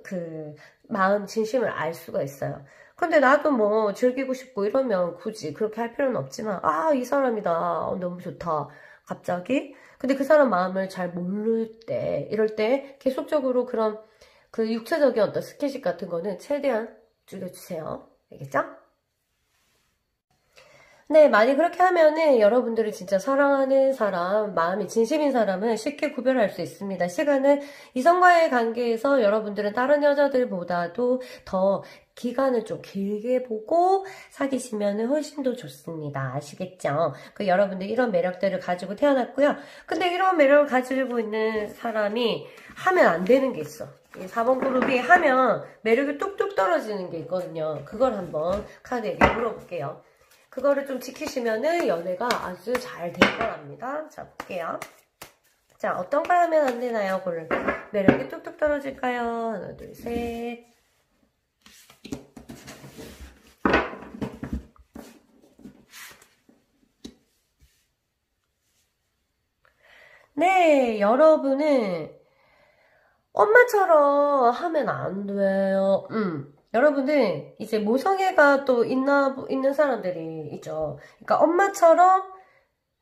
마음, 진심을 알 수가 있어요. 근데 나도 뭐 즐기고 싶고 이러면 굳이 그렇게 할 필요는 없지만, 이 사람이다. 너무 좋다. 갑자기. 근데 그 사람 마음을 잘 모를 때, 이럴 때 계속적으로 그런 육체적인 어떤 스킨십 같은 거는 최대한 줄여주세요. 알겠죠? 네, 많이 그렇게 하면은 여러분들이 진짜 사랑하는 사람, 마음이 진심인 사람은 쉽게 구별할 수 있습니다. 시간을 이성과의 관계에서 여러분들은 다른 여자들보다도 더 기간을 좀 길게 보고 사귀시면 훨씬 더 좋습니다. 아시겠죠? 여러분들 이런 매력들을 가지고 태어났고요. 근데 이런 매력을 가지고 있는 사람이 하면 안 되는 게 있어. 이 4번 그룹이 하면 매력이 뚝뚝 떨어지는 게 있거든요. 그걸 한번 카드에게 물어볼게요. 그거를 좀 지키시면은 연애가 아주 잘 될 거랍니다. 자, 볼게요. 자, 어떤 거 하면 안 되나요? 매력이 뚝뚝 떨어질까요? 하나, 둘, 셋. 네, 여러분은 엄마처럼 하면 안 돼요. 여러분들 이제 모성애가 또 있는 사람들이 있죠. 그러니까 엄마처럼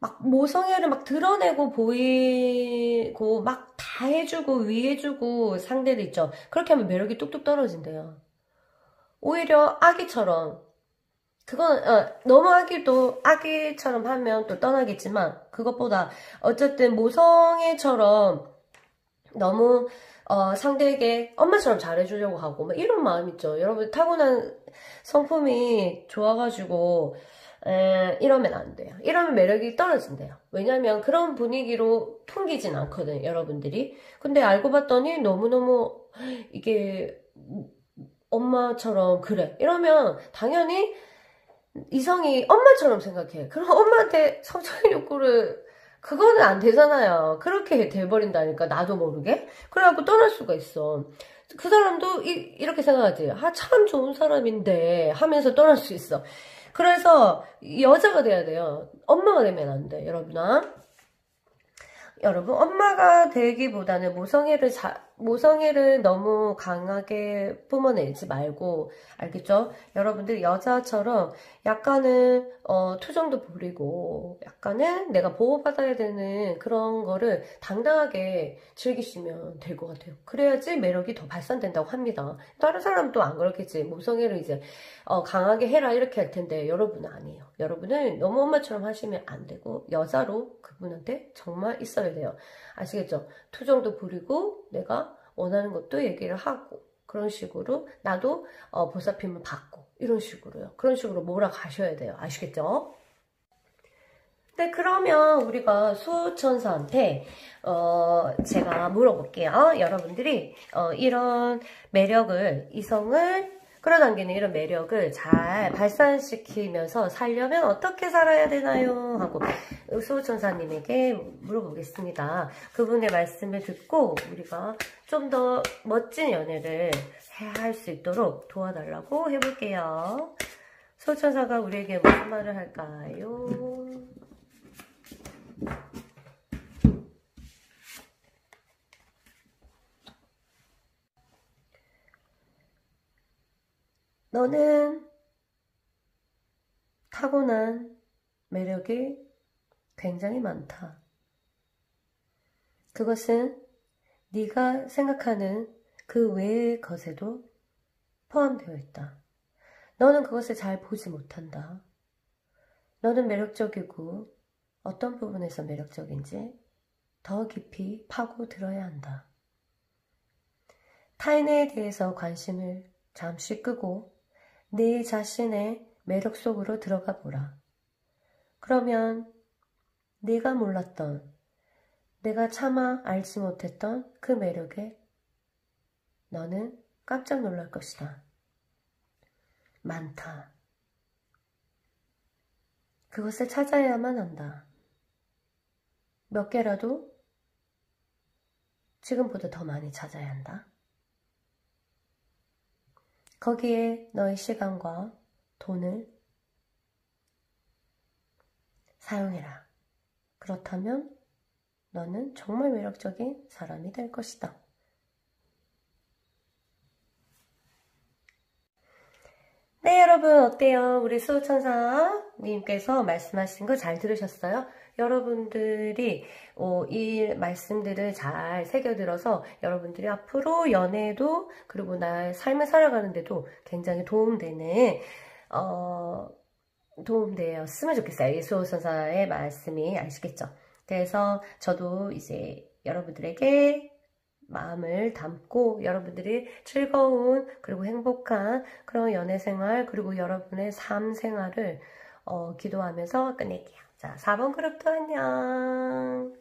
막 모성애를 막 드러내고 보이고 막 다 해주고 위해주고 상대들 있죠. 그렇게 하면 매력이 뚝뚝 떨어진대요. 오히려 아기처럼, 그건 너무 아기처럼 하면 또 떠나겠지만, 그것보다 어쨌든 모성애처럼 너무 상대에게 엄마처럼 잘해주려고 하고 막 이런 마음 있죠. 여러분 타고난 성품이 좋아가지고 이러면 안 돼요. 이러면 매력이 떨어진대요. 왜냐면 그런 분위기로 풍기진 않거든요, 여러분들이. 근데 알고 봤더니 너무너무 이게 엄마처럼 그래. 이러면 당연히 이성이 엄마처럼 생각해. 그럼 엄마한테 성적인 욕구를, 그거는 안 되잖아요. 그렇게 돼버린다니까, 나도 모르게. 그래갖고 떠날 수가 있어. 그 사람도 이렇게 생각하지. 참 좋은 사람인데 하면서 떠날 수 있어. 그래서 여자가 돼야 돼요. 엄마가 되면 안 돼, 여러분아. 여러분, 엄마가 되기보다는 모성애를 너무 강하게 뿜어내지 말고, 알겠죠? 여러분들 여자처럼 약간은, 투정도 부리고, 약간은 내가 보호받아야 되는 그런 거를 당당하게 즐기시면 될 것 같아요. 그래야지 매력이 더 발산된다고 합니다. 다른 사람도 안 그렇겠지. 모성애를 이제, 강하게 해라, 이렇게 할 텐데, 여러분은 아니에요. 여러분은 너무 엄마처럼 하시면 안 되고, 여자로 그분한테 정말 있어야 돼요. 아시겠죠? 투정도 부리고 내가 원하는 것도 얘기를 하고 그런 식으로 나도 보살핌을 받고 이런 식으로요. 그런 식으로 몰아가셔야 돼요. 아시겠죠? 네, 그러면 우리가 수호천사한테 제가 물어볼게요. 여러분들이 이런 매력을, 이성을 끌어당기는 이런 매력을 잘 발산시키면서 살려면 어떻게 살아야 되나요? 하고 수호천사님에게 물어보겠습니다. 그분의 말씀을 듣고 우리가 좀 더 멋진 연애를 할 수 있도록 도와달라고 해볼게요. 수호천사가 우리에게 무슨 말을 할까요? 너는 타고난 매력이 굉장히 많다. 그것은 네가 생각하는 그 외의 것에도 포함되어 있다. 너는 그것을 잘 보지 못한다. 너는 매력적이고 어떤 부분에서 매력적인지 더 깊이 파고들어야 한다. 타인에 대해서 관심을 잠시 끄고 네 자신의 매력 속으로 들어가 보라. 그러면 네가 몰랐던, 내가 차마 알지 못했던 그 매력에 너는 깜짝 놀랄 것이다. 많다. 그것을 찾아야만 한다. 몇 개라도 지금보다 더 많이 찾아야 한다. 거기에 너의 시간과 돈을 사용해라. 그렇다면 너는 정말 매력적인 사람이 될 것이다. 네, 여러분 어때요? 우리 수호천사님께서 말씀하신 거 잘 들으셨어요? 여러분들이 이 말씀들을 잘 새겨들어서 여러분들이 앞으로 연애도 그리고 나의 삶을 살아가는데도 굉장히 도움되었으면 좋겠어요. 이 수호천사의 말씀이 아시겠죠? 그래서 저도 이제 여러분들에게 마음을 담고 여러분들이 즐거운 그리고 행복한 그런 연애생활 그리고 여러분의 삶 생활을 기도하면서 끝낼게요. 자, 4번 그룹도 안녕.